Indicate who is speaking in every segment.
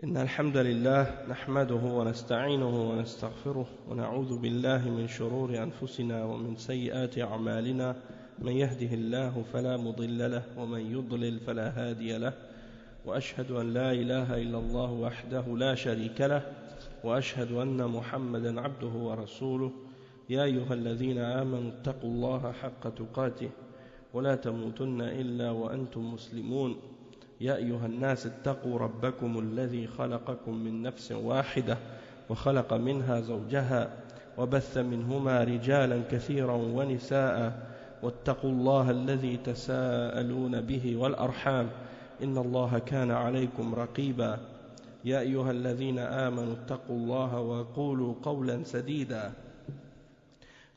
Speaker 1: إن الحمد لله نحمده ونستعينه ونستغفره ونعوذ بالله من شرور أنفسنا ومن سيئات أعمالنا من يهده الله فلا مضل له ومن يضلل فلا هادي له وأشهد أن لا إله إلا الله وحده لا شريك له وأشهد أن محمدا عبده ورسوله يا أيها الذين آمنوا اتقوا الله حق تقاته ولا تموتن إلا وأنتم مسلمون يا أيها الناس اتقوا ربكم الذي خلقكم من نفس واحدة وخلق منها زوجها وبث منهما رجالا كثيرا ونساء واتقوا الله الذي تساءلون به والأرحام إن الله كان عليكم رقيبا يا أيها الذين آمنوا اتقوا الله وقولوا قولا سديدا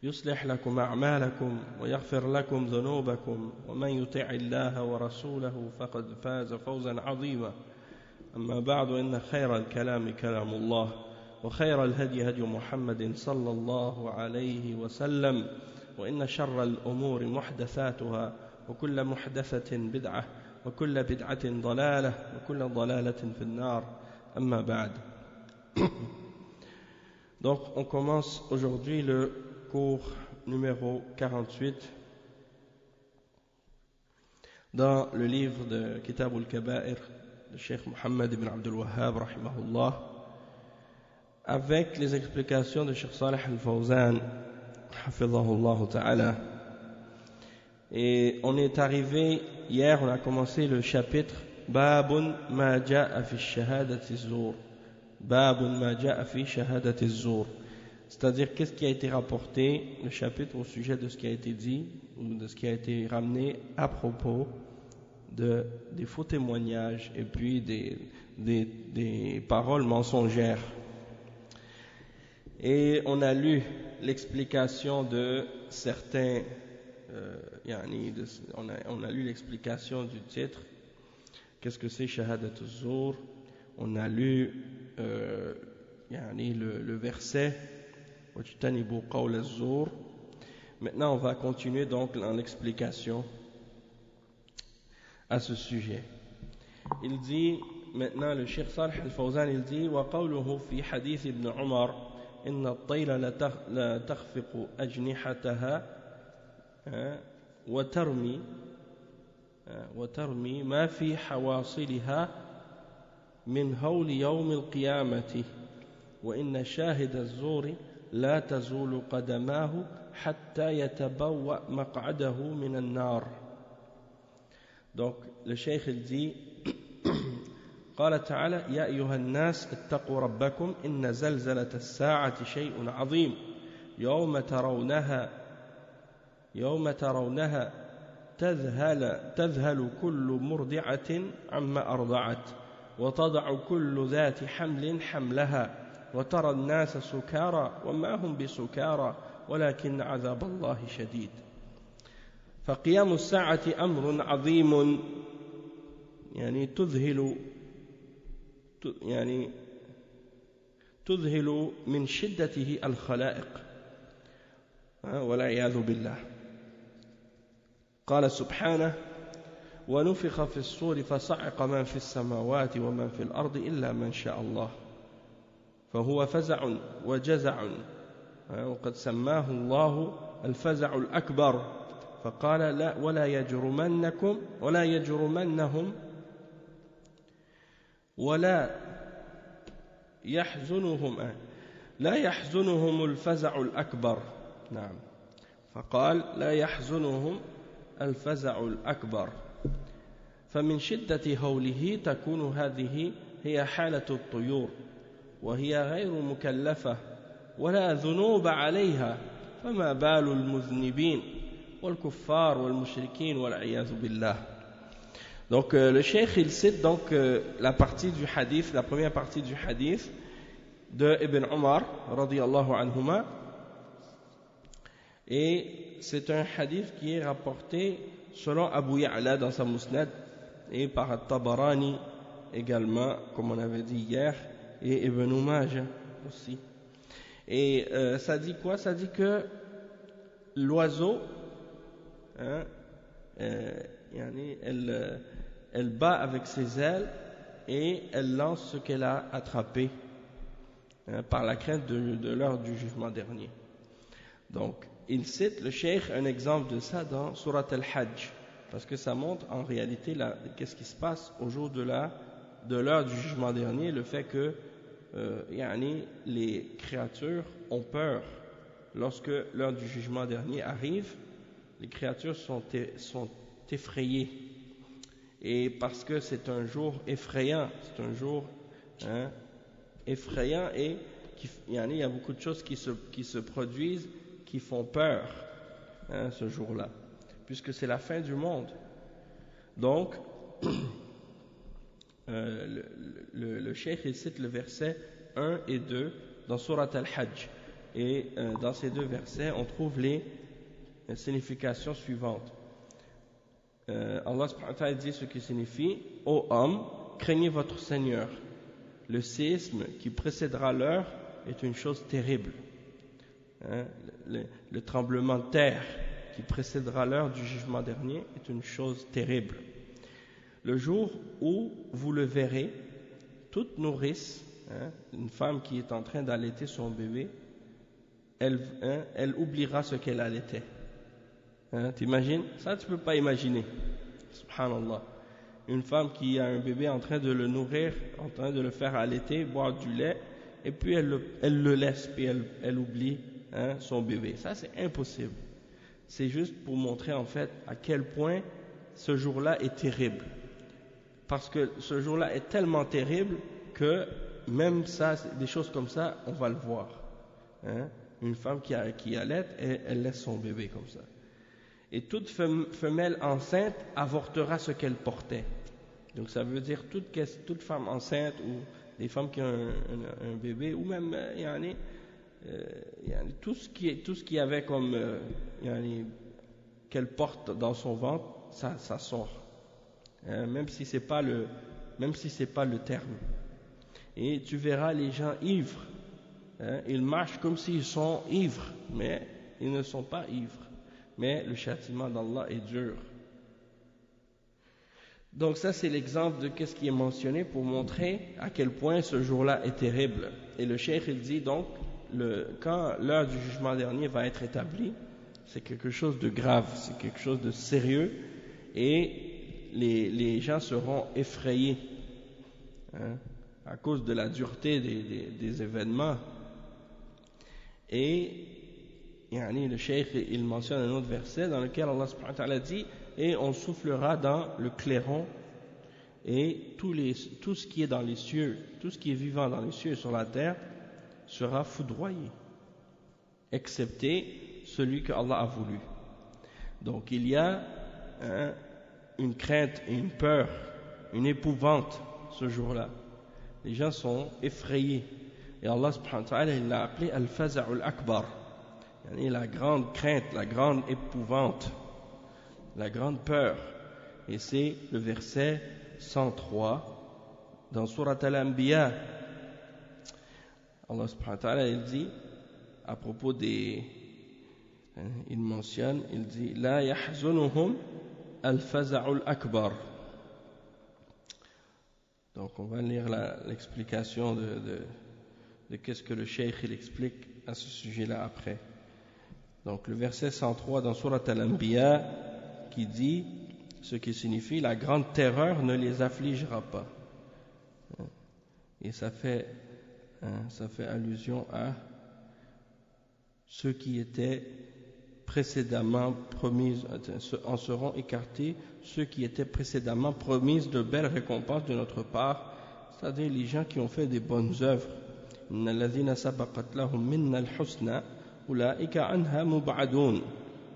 Speaker 1: يصلح لكم أعمالكم ويغفر لكم ذنوبكم ومن يطع الله ورسوله فقد فاز فوزا عظيما أما بعد إن خير الكلام كلام الله وخير الهدي هدي محمد صلى الله عليه وسلم وإن شر الأمور محدثاتها وكل محدثة بدعة وكل بدعة ضلالة وكل ضلالة في النار أما بعد. Donc on commence aujourd'hui le cours numéro 48 dans le livre de Kitab al-Kaba'ir de Cheikh Mohammed ibn Abdul Wahhab rahimahullah, avec les explications de Cheikh Salih al-Fawzan hafidhahullah ta'ala. Et on est arrivé hier, on a commencé le chapitre Babun ma ja'a fi shahadati az-zur. Babun ma ja'a fi shahadati az-zur. C'est-à-dire, qu'est-ce qui a été rapporté, le chapitre au sujet de ce qui a été dit, ou de ce qui a été ramené à propos des faux témoignages et puis des paroles mensongères. Et on a lu l'explication de certains, on a lu l'explication du titre, qu'est-ce que c'est Shahadat az-Zur, on a lu le verset, maintenant on va continuer donc dans l'explication à ce sujet. Il dit maintenant, le Cheikh Salih al-Fawzan, il dit وقوله في حديث ابن عمر إن الطير لا تخفق أجنحتها وترمي ما في حواصلها من هول يوم القيامة وإن شاهد الزور لا تزول قدماه حتى يتبوأ مقعده من النار. Donc le cheikh il dit قال تعالى يا أيها الناس اتقوا ربكم إن زلزلة الساعة شيء عظيم يوم ترونها تذهل كل مرضعة عما أرضعت وتضع كل ذات حمل حملها وترى الناس سكارى وما هم بسكارى ولكن عذاب الله شديد. فقيام الساعة أمر عظيم تذهل من شدته الخلائق والعياذ بالله. قال سبحانه ونفخ في الصور فصعق من في السماوات ومن في الأرض إلا من شاء الله فهو فزع وجزع وقد سماه الله الفزع الأكبر فقال لا ولا يحزنهم الفزع الأكبر. نعم، فقال لا يحزنهم الفزع الأكبر. فمن شدة هوله تكون هذه هي حالة الطيور وهي غير مكلفة ولا ذنوب عليها فما بال المذنبين والكفار والمشركين والعياذ بالله. Donc le cheikh il cite donc la partie du hadith, la première partie du hadith de Ibn Omar radiyallahu anhuma, et c'est un hadith qui est rapporté selon Abu Ya'la dans sa Musnad et par At-Tabarani également, comme on avait dit hier, et Ibn Majah aussi. Et ça dit quoi? Ça dit que l'oiseau, elle bat avec ses ailes et elle lance ce qu'elle a attrapé par la crainte de l'heure du jugement dernier. Donc, il cite le cheikh un exemple de ça dans Surat al-Hajj, parce que ça montre en réalité qu'est-ce qui se passe au jour de l'heure du jugement dernier, le fait que les créatures ont peur. Lorsque l'heure du jugement dernier arrive, les créatures sont effrayées. Et parce que c'est un jour effrayant, c'est un jour effrayant et il y a beaucoup de choses qui se produisent, qui font peur ce jour-là, puisque c'est la fin du monde. Donc, le cheikh il cite le verset 1 et 2 dans Surat al-Hajj. Et dans ces deux versets, on trouve les significations suivantes. Allah subhanahu wa ta'ala dit ce qui signifie: ô homme, craignez votre Seigneur. Le séisme qui précédera l'heure est une chose terrible. Le tremblement de terre qui précédera l'heure du jugement dernier est une chose terrible. Le jour où vous le verrez, toute nourrice, une femme qui est en train d'allaiter son bébé, elle oubliera ce qu'elle allaitait. T'imagines? Ça, tu ne peux pas imaginer. Subhanallah. Une femme qui a un bébé en train de le nourrir, en train de le faire allaiter, boire du lait, et puis elle le laisse, puis elle oublie son bébé. Ça, c'est impossible. C'est juste pour montrer en fait à quel point ce jour-là est terrible. Parce que ce jour-là est tellement terrible que même ça, des choses comme ça, on va le voir. Une femme qui allaite, elle laisse son bébé comme ça. Et toute femelle enceinte avortera ce qu'elle portait. Donc ça veut dire toute femme enceinte ou des femmes qui ont un bébé, ou même tout ce qui avait comme qu'elle porte dans son ventre, ça sort. Même si c'est pas le terme. Et tu verras les gens ivres. Ils marchent comme s'ils sont ivres, mais ils ne sont pas ivres. Mais le châtiment d'Allah est dur. Donc ça, c'est l'exemple de ce qui est mentionné pour montrer à quel point ce jour-là est terrible. Et le cheikh, il dit donc, quand l'heure du jugement dernier va être établie, c'est quelque chose de grave, c'est quelque chose de sérieux, et les gens seront effrayés à cause de la dureté des événements. Et le cheikh il mentionne un autre verset dans lequel Allah subhanahu wa ta'ala dit: et on soufflera dans le clairon, et tout ce qui est dans les cieux, tout ce qui est vivant dans les cieux et sur la terre sera foudroyé, excepté celui que Allah a voulu. Donc il y a une crainte et une peur, une épouvante ce jour-là. Les gens sont effrayés. Et Allah subhanahu wa ta'ala, il l'a appelé Al-Faza'ul Akbar. La grande crainte, la grande épouvante, la grande peur. Et c'est le verset 103 dans Surat Al-Anbiya. Allah subhanahu wa ta'ala, il dit à propos il mentionne, il dit: La yahzunuhum al-faza'ul akbar. Donc on va lire l'explication de qu'est-ce que le cheikh il explique à ce sujet-là après. Donc le verset 103 dans Surat Al-Anbiya qui dit ce qui signifie: la grande terreur ne les affligera pas. Et ça fait allusion à ceux qui étaient précédemment promis, en seront écartés ceux qui étaient précédemment promis de belles récompenses de notre part, c'est-à-dire les gens qui ont fait des bonnes œuvres. Inna alladhina sabaqat lahum minna al-husna ulaika anha mub'adun.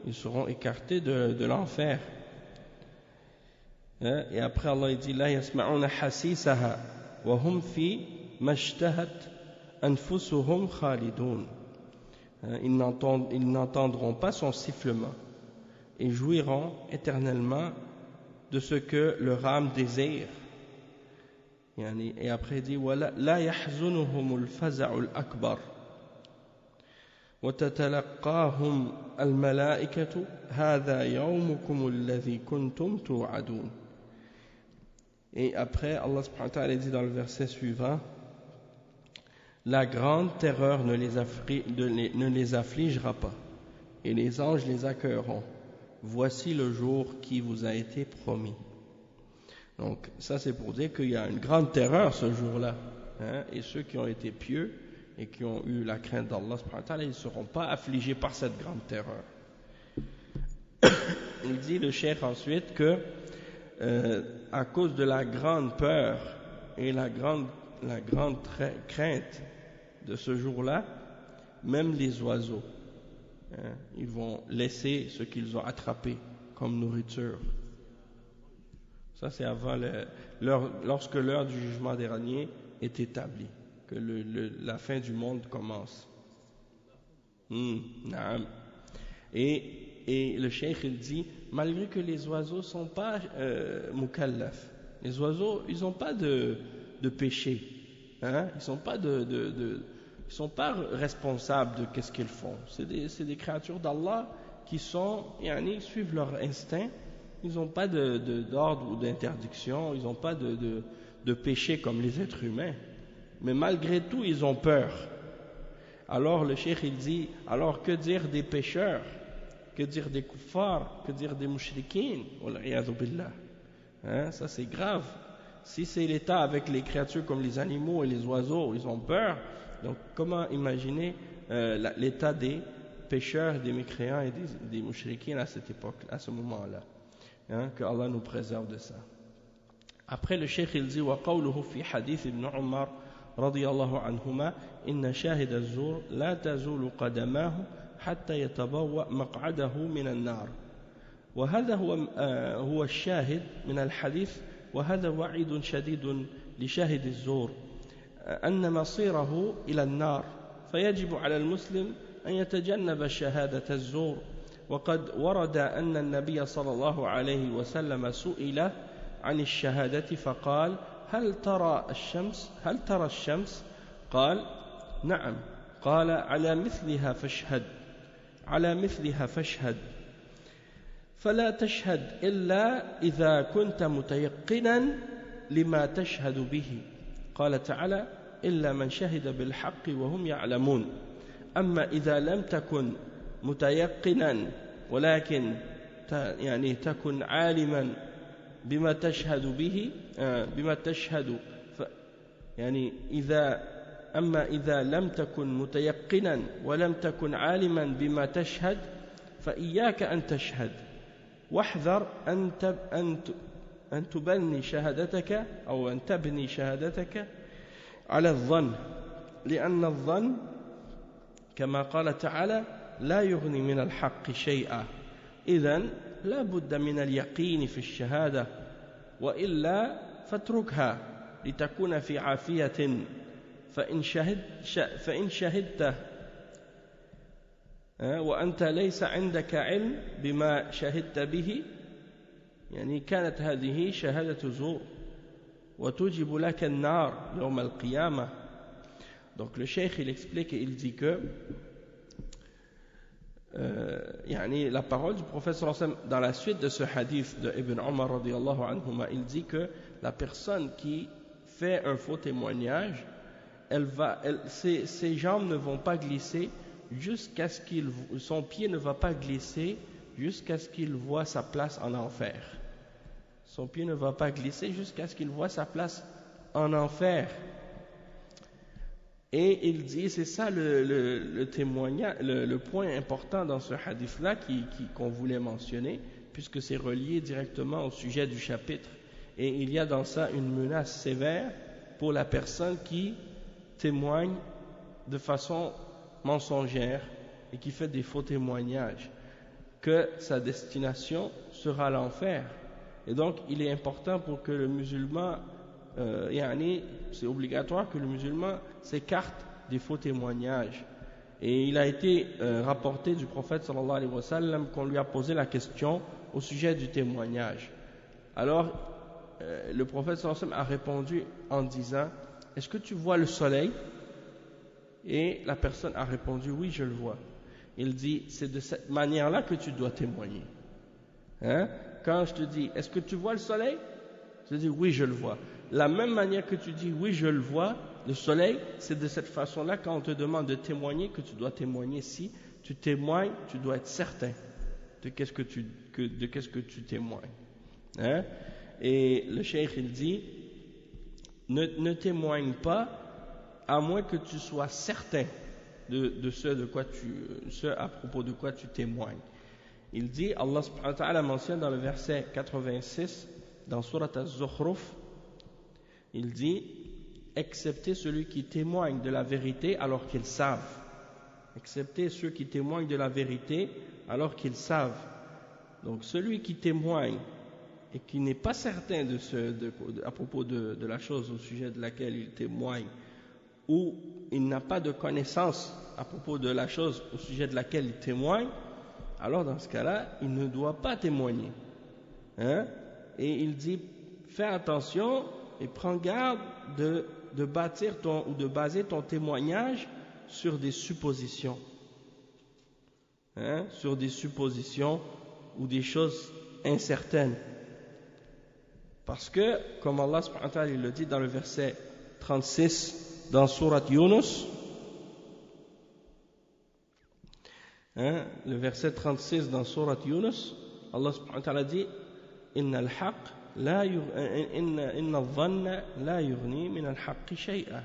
Speaker 1: Ils seront écartés de l'enfer. Et après Allah il dit: la yasma'una hasisaha wa hum fi mashtahat anfusuhum khalidun. Ils n'entendront pas son sifflement et jouiront éternellement de ce que leur âme désire. Et après il dit: la yahzunuhum al-faza'u al-akbar wa tatalaqahum al-mala'ikatu hadha yawmukum alladhi kuntum tu'adun. Et après, Allah subhanahu wa ta'ala dit dans le verset suivant, la grande terreur ne les affligera pas, et les anges les accueilleront. Voici le jour qui vous a été promis. Donc, ça c'est pour dire qu'il y a une grande terreur ce jour-là. Hein, et ceux qui ont été pieux et qui ont eu la crainte d'Allah subhanahu wa ta'ala, ils ne seront pas affligés par cette grande terreur. Il dit le cheikh ensuite que à cause de la grande peur et la grande crainte de ce jour-là, même les oiseaux, hein, ils vont laisser ce qu'ils ont attrapé comme nourriture. Ça c'est avant lorsque l'heure du jugement dernier est établie, que la fin du monde commence. Et le cheikh il dit, malgré que les oiseaux ne sont pas mukallaf, les oiseaux ils n'ont pas de péché, hein? Ils ne sont pas responsables de qu'est-ce qu'ils font. C'est des créatures d'Allah qui suivent leur instinct. Ils n'ont pas d'ordre ou d'interdiction, ils n'ont pas de péché comme les êtres humains. Mais malgré tout, ils ont peur. Alors le cheikh il dit, alors que dire des pécheurs, que dire des kuffars, que dire des mushrikines, wal'iyadhu billah, hein, ça c'est grave. Si c'est l'état avec les créatures comme les animaux et les oiseaux, ils ont peur, donc comment imaginer l'état des pécheurs, des mécréants et des mushrikines à cette époque, à ce moment-là, hein, que Allah nous préserve de ça. Après le cheikh il dit, wa qawluhu fi hadith ibn Umar رضي الله عنهما إن شاهد الزور لا تزول قدماه حتى يتبوأ مقعده من النار. وهذا هو الشاهد من الحديث، وهذا وعيد شديد لشاهد الزور أن مصيره إلى النار، فيجب على المسلم أن يتجنب شهادة الزور. وقد ورد أن النبي صلى الله عليه وسلم سئل عن الشهادة فقال هل ترى الشمس؟ قال نعم. قال على مثلها فاشهد فلا تشهد إلا إذا كنت متيقنا لما تشهد به. قال تعالى إلا من شهد بالحق وهم يعلمون. أما إذا لم تكن متيقنا ولكن تكن عالما بما تشهد به إذا لم تكن متيقنا ولم تكن عالما بما تشهد فإياك أن تشهد، واحذر أن تبني شهادتك أو أن تبني شهادتك على الظن، لأن الظن كما قال تعالى لا يغني من الحق شيئا. إذن لا بد من اليقين في الشهادة، وإلا فاتركها لتكون في عافية. فإن شهدت وأنت ليس عندك علم بما شهدت به كانت هذه شهادة زور وتوجب لك النار يوم القيامة. Donc le cheikh il explique et il dit que la parole du prophète sallallahu alayhi wa sallam dans la suite de ce hadith de Ibn Umar radiyallahu anhuma, il dit que la personne qui fait un faux témoignage, ses jambes ne vont pas glisser jusqu'à ce son pied ne va pas glisser jusqu'à ce qu'il voit sa place en enfer. Son pied ne va pas glisser jusqu'à ce qu'il voit sa place en enfer. Et il dit, c'est ça le témoignage, le point important dans ce hadith-là qu'on voulait mentionner, puisque c'est relié directement au sujet du chapitre. Et il y a dans ça une menace sévère pour la personne qui témoigne de façon mensongère et qui fait des faux témoignages, que sa destination sera l'enfer. Et donc, il est important pour que le musulman, c'est obligatoire que le musulman s'écarte des faux témoignages. Et il a été rapporté du prophète sallallahu alayhi wa sallam qu'on lui a posé la question au sujet du témoignage. Alors, le prophète sallallahu alayhi wa sallam a répondu en disant, est-ce que tu vois le soleil? Et la personne a répondu, oui, je le vois. Il dit, c'est de cette manière-là que tu dois témoigner. Hein? Quand je te dis, est-ce que tu vois le soleil? Tu dis oui, je le vois. La même manière que tu dis oui, je le vois, le soleil, c'est de cette façon-là quand on te demande de témoigner que tu dois témoigner. Si tu témoignes, tu dois être certain de qu'est-ce que tu témoignes. Hein? Et le cheikh il dit ne témoigne pas à moins que tu sois certain de ce à propos de quoi tu témoignes. Il dit, Allah subhanahu wa ta'ala mentionne dans le verset 86 dans Surat Az-Zukhruf, il dit excepté celui qui témoigne de la vérité alors qu'ils savent. Excepté ceux qui témoignent de la vérité alors qu'ils savent. Donc celui qui témoigne et qui n'est pas certain à propos de la chose au sujet de laquelle il témoigne, ou il n'a pas de connaissance à propos de la chose au sujet de laquelle il témoigne, alors dans ce cas-là, il ne doit pas témoigner. Hein? Et il dit, fais attention et prends garde de bâtir ou de baser ton témoignage sur des suppositions. Hein? Sur des suppositions ou des choses incertaines. Parce que, comme Allah subhanahu wa ta'ala il le dit dans le verset 36 dans Surat Yunus, hein, le verset 36 dans Surat Yunus, Allah subhanahu wa ta'ala dit Inna al-dhanna la yughni min al-haqqi shay'a.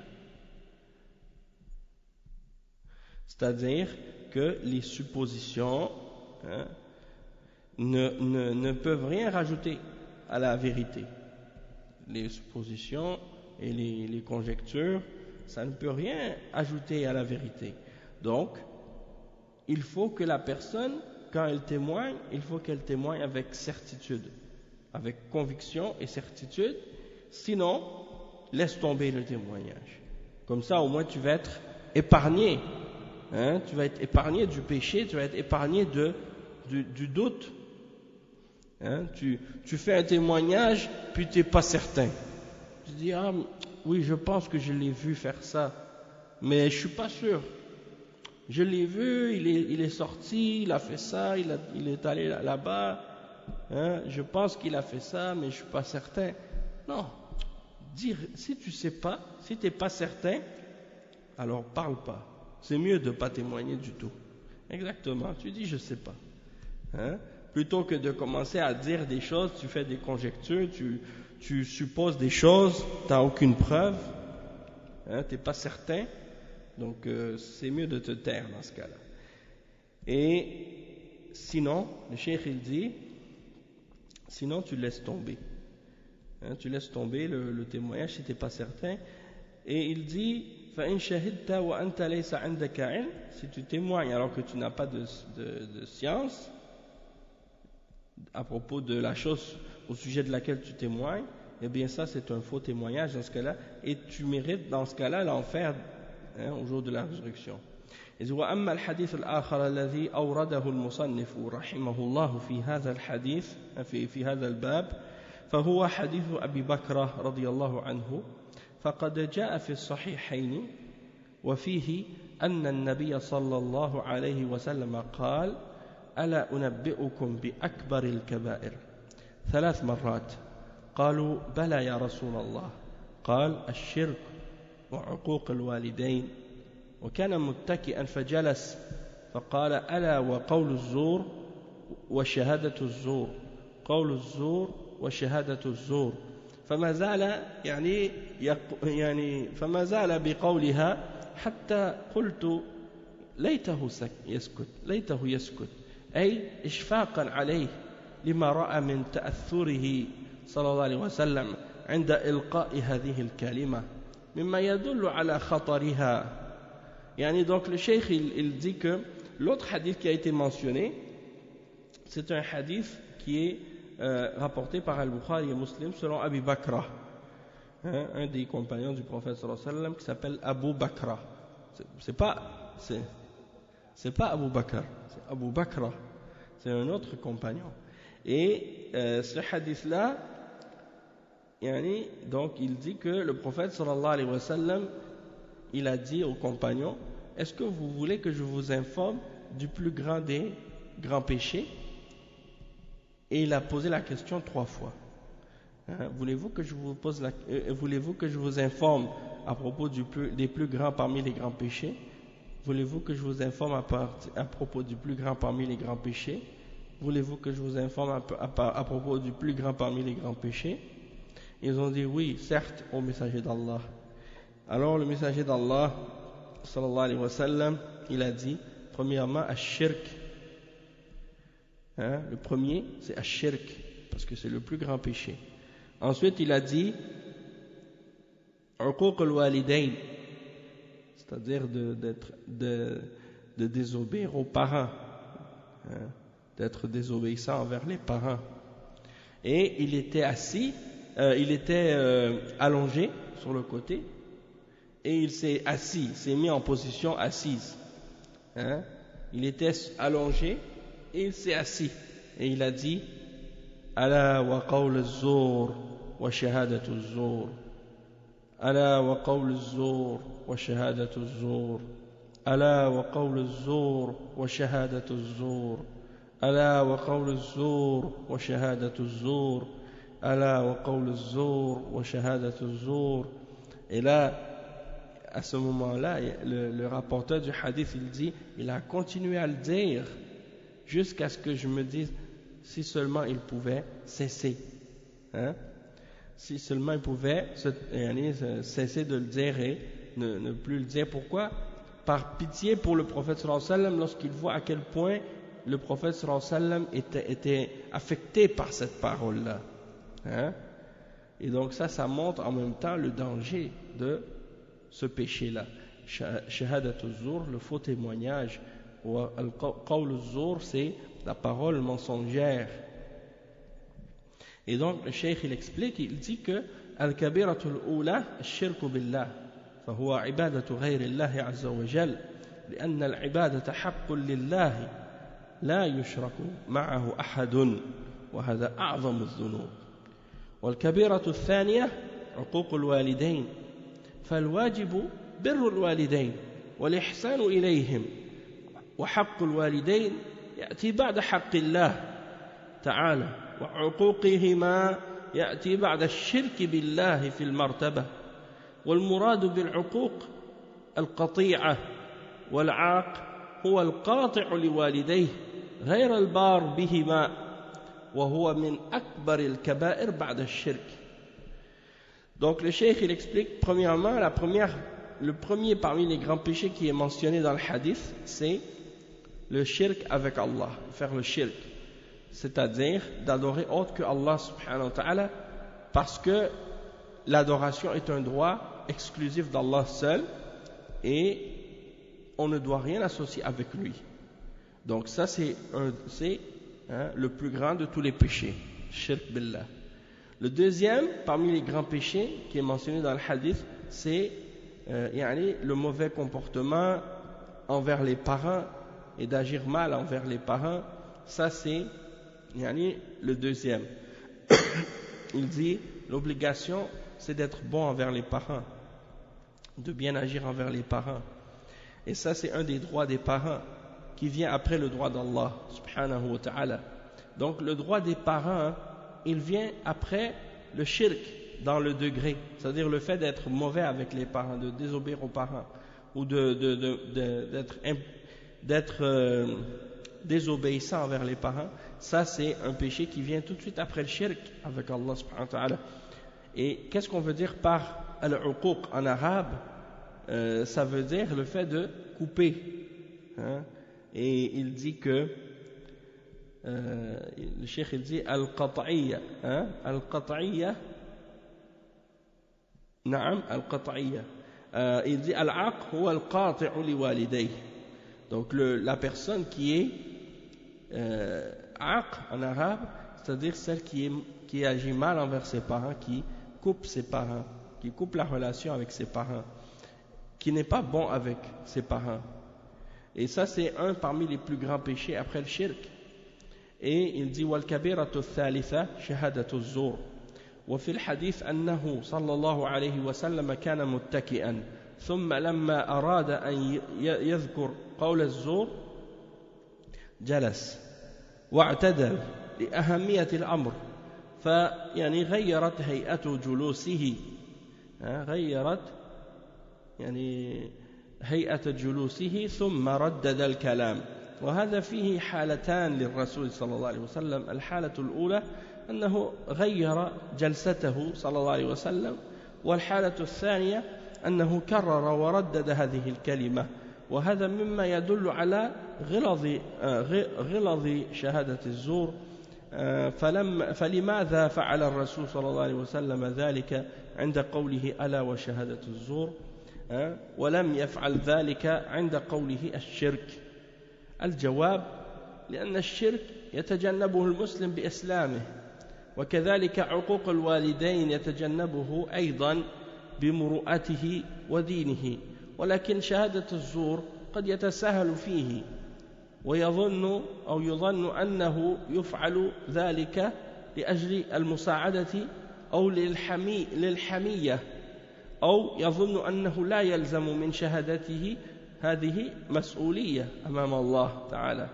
Speaker 1: C'est-à-dire que les suppositions ne peuvent rien rajouter à la vérité. Les suppositions et les conjectures, ça ne peut rien ajouter à la vérité. Donc, il faut que la personne, quand elle témoigne, il faut qu'elle témoigne avec certitude, avec conviction et certitude. Sinon, laisse tomber le témoignage. Comme ça, au moins, tu vas être épargné. Hein? Tu vas être épargné du péché, tu vas être épargné du doute. Hein? Tu fais un témoignage, puis tu n'es pas certain. Tu dis, ah oui, je pense que je l'ai vu faire ça, mais je ne suis pas sûr. Je l'ai vu, il est sorti, il a fait ça, il est allé là-bas. Hein? Je pense qu'il a fait ça, mais je ne suis pas certain. Non. Si tu ne sais pas, si tu n'es pas certain, alors parle pas. C'est mieux de ne pas témoigner du tout. Exactement. Tu dis, je ne sais pas. Hein? Plutôt que de commencer à dire des choses, tu fais des conjectures, tu supposes des choses, tu n'as aucune preuve, hein, tu n'es pas certain, donc c'est mieux de te taire dans ce cas-là. Et sinon, le cheikh il dit, sinon tu laisses tomber. Hein, tu laisses tomber le témoignage si tu n'es pas certain. Et il dit, فَإِنْ شَهِدْتَ وَأَنْتَ لَيْسَ عِنْدَكَ عِلْمٍ, si tu témoignes alors que tu n'as pas de science, à propos de la chose au sujet de laquelle tu témoignes, eh bien ça c'est un faux témoignage dans ce cas-là, et tu mérites dans ce cas-là l'enfer au jour de la résurrection. إذ وأما الحديث الآخر الذي أورده المصنف رحمه الله في هذا الحديث في هذا الباب فهو حديث أبي بكر رضي الله عنه فقد جاء في الصحيحين وفيه أن النبي صلى الله عليه وسلم قال ألا أنبئكم بأكبر الكبائر 3 مرات قالوا بلى يا رسول الله قال الشرك وعقوق الوالدين وكان متكئا فجلس فقال ألا وقول الزور وشهادة الزور قول الزور وشهادة الزور فما زال فما زال بقولها حتى قلت ليته يسكت أي إشفاقا عليه لما رأى من تأثره صلى الله عليه وسلم عند إلقاء هذه الكلمة مما يدل على خطرها. Donc le cheikh il dit que l'autre hadith qui a été mentionné, c'est un hadith qui est rapporté par Al-Bukhari et Muslim selon Abi Bakra, un des compagnons du prophète sallallahu alayhi wa sallam qui s'appelle Abu Bakra. C'est pas Abu Bakr, c'est Abu Bakra, c'est un autre compagnon. Et ce hadith-là, donc il dit que le prophète sallallahu alayhi wa sallam, il a dit aux compagnons, est-ce que vous voulez que je vous informe du plus grand des grands péchés? Et il a posé la question 3 fois. Voulez-vous que je vous informe à propos des plus grands parmi les grands péchés? Voulez-vous que je vous informe à propos du plus grand parmi les grands péchés? Voulez-vous que je vous informe à propos du plus grand parmi les grands péchés? Ils ont dit oui, certes, ô messager d'Allah. Alors le messager d'Allah, sallallahu alayhi wa sallam, il a dit, premièrement, ash-shirk. Le premier, c'est ash-shirk, parce que c'est le plus grand péché. Ensuite, il a dit, uquq al-walidayn, c'est-à-dire de désobéir aux parents, d'être désobéissant envers les parents. Et il était assis, allongé sur le côté, et il s'est assis, s'est mis en position assise. Il était allongé et il s'est assis. Et il a dit, Ala wa qawl az-zur wa shahadatu az-zur. Ala wa qawl az-zur wa shahadatu az-zur. Ala wa qawl az-zur wa shahadatu az-zur. Ala wa qawl az-zur wa shahadatu az-zur. Ala wa qawl az-zur wa shahadatu az-zur. Et là, à ce moment-là, le rapporteur du hadith, il dit, il a continué à le dire jusqu'à ce que je me dise si seulement il pouvait cesser. Si seulement il pouvait cesser de le dire et ne plus le dire. Pourquoi? Par pitié pour le prophète sallallahu alayhi wa sallam, lorsqu'il voit à quel point le prophète sallallahu alayhi wa sallam était affecté par cette parole-là. Et donc ça montre en même temps le danger de ce péché-là. Shahadat az-zur, le faux témoignage, ou al-qawl az-zur, c'est la parole mensongère. Et donc le cheikh il explique, il dit que al-kabiratul ula ash-shirku billah, فهو عبادة غير الله عز وجل لأن العبادة حق لله لا يشرك معه أحد وهذا أعظم الذنوب. والكبيرة الثانية عقوق الوالدين، فالواجب بر الوالدين والإحسان إليهم، وحق الوالدين يأتي بعد حق الله تعالى، وعقوقهما يأتي بعد الشرك بالله في المرتبة. والمراد بالعقوق القطيعة، والعاق هو القاطع لوالديه غير البار بهما، وهو من أكبر الكبائر بعد الشرك. Donc le cheikh il explique premièrement, le premier parmi les grands péchés qui est mentionné dans le hadith, c'est le shirk avec Allah, faire le shirk, c'est-à-dire d'adorer autre que Allah subhanahu wa ta'ala, parce que l'adoration est un droit exclusif d'Allah seul et on ne doit rien associer avec lui. Donc ça c'est le plus grand de tous les péchés, shirk billah. Le deuxième parmi les grands péchés qui est mentionné dans le hadith, c'est le mauvais comportement envers les parents et d'agir mal envers les parents. Ça c'est le deuxième. Il dit l'obligation c'est d'être bon envers les parents, de bien agir envers les parents. Et ça c'est un des droits des parents qui vient après le droit d'Allah subhanahu wa ta'ala. Donc le droit des parents, il vient après le shirk dans le degré, c'est-à-dire le fait d'être mauvais avec les parents, de désobéir aux parents ou d'être désobéissant envers les parents. Ça c'est un péché qui vient tout de suite après le shirk avec Allah subhanahu wa ta'ala. Et qu'est-ce qu'on veut dire par al-uquq en arabe? Ça veut dire le fait de couper. Et il dit que le cheikh il dit al-qat'iyya, al-qat'iyya, na'am, al-qat'iyya. Il dit al-aq huwa al-qati'u li walidayhi. Donc la personne qui est aq en arabe, c'est-à-dire celle qui agit mal envers ses parents, qui coupe ses parents, qui coupe la relation avec ses parents, qui n'est pas bon avec ses parents. Et ça c'est un parmi les plus grands péchés après le shirk. Et il dit والكبيرة الثالثة شهادة الزور. وفي الحديث أنه صلى الله عليه وسلم كان متكئا ثم لما أراد أن يذكر قول الزور جلس واعتدل لأهمية الأمر فيعني غيرت هيئة جلوسه غيرت يعني هيئة جلوسه ثم ردد الكلام. وهذا فيه حالتان للرسول صلى الله عليه وسلم. الحالة الأولى أنه غير جلسته صلى الله عليه وسلم، والحالة الثانية أنه كرر وردد هذه الكلمة، وهذا مما يدل على غلظ شهادة الزور. فلماذا فعل الرسول صلى الله عليه وسلم ذلك عند قوله ألا وشهادة الزور ولم يفعل ذلك عند قوله الشرك؟ الجواب: لأن الشرك يتجنبه المسلم بإسلامه، وكذلك عقوق الوالدين يتجنبه أيضا بمروءته ودينه، ولكن شهادة الزور قد يتساهل فيه يظن أنه يفعل ذلك لأجل المساعدة أو للحمية، أو يظن أنه لا يلزم من شهادته هذه مسؤولية أمام الله تعالى.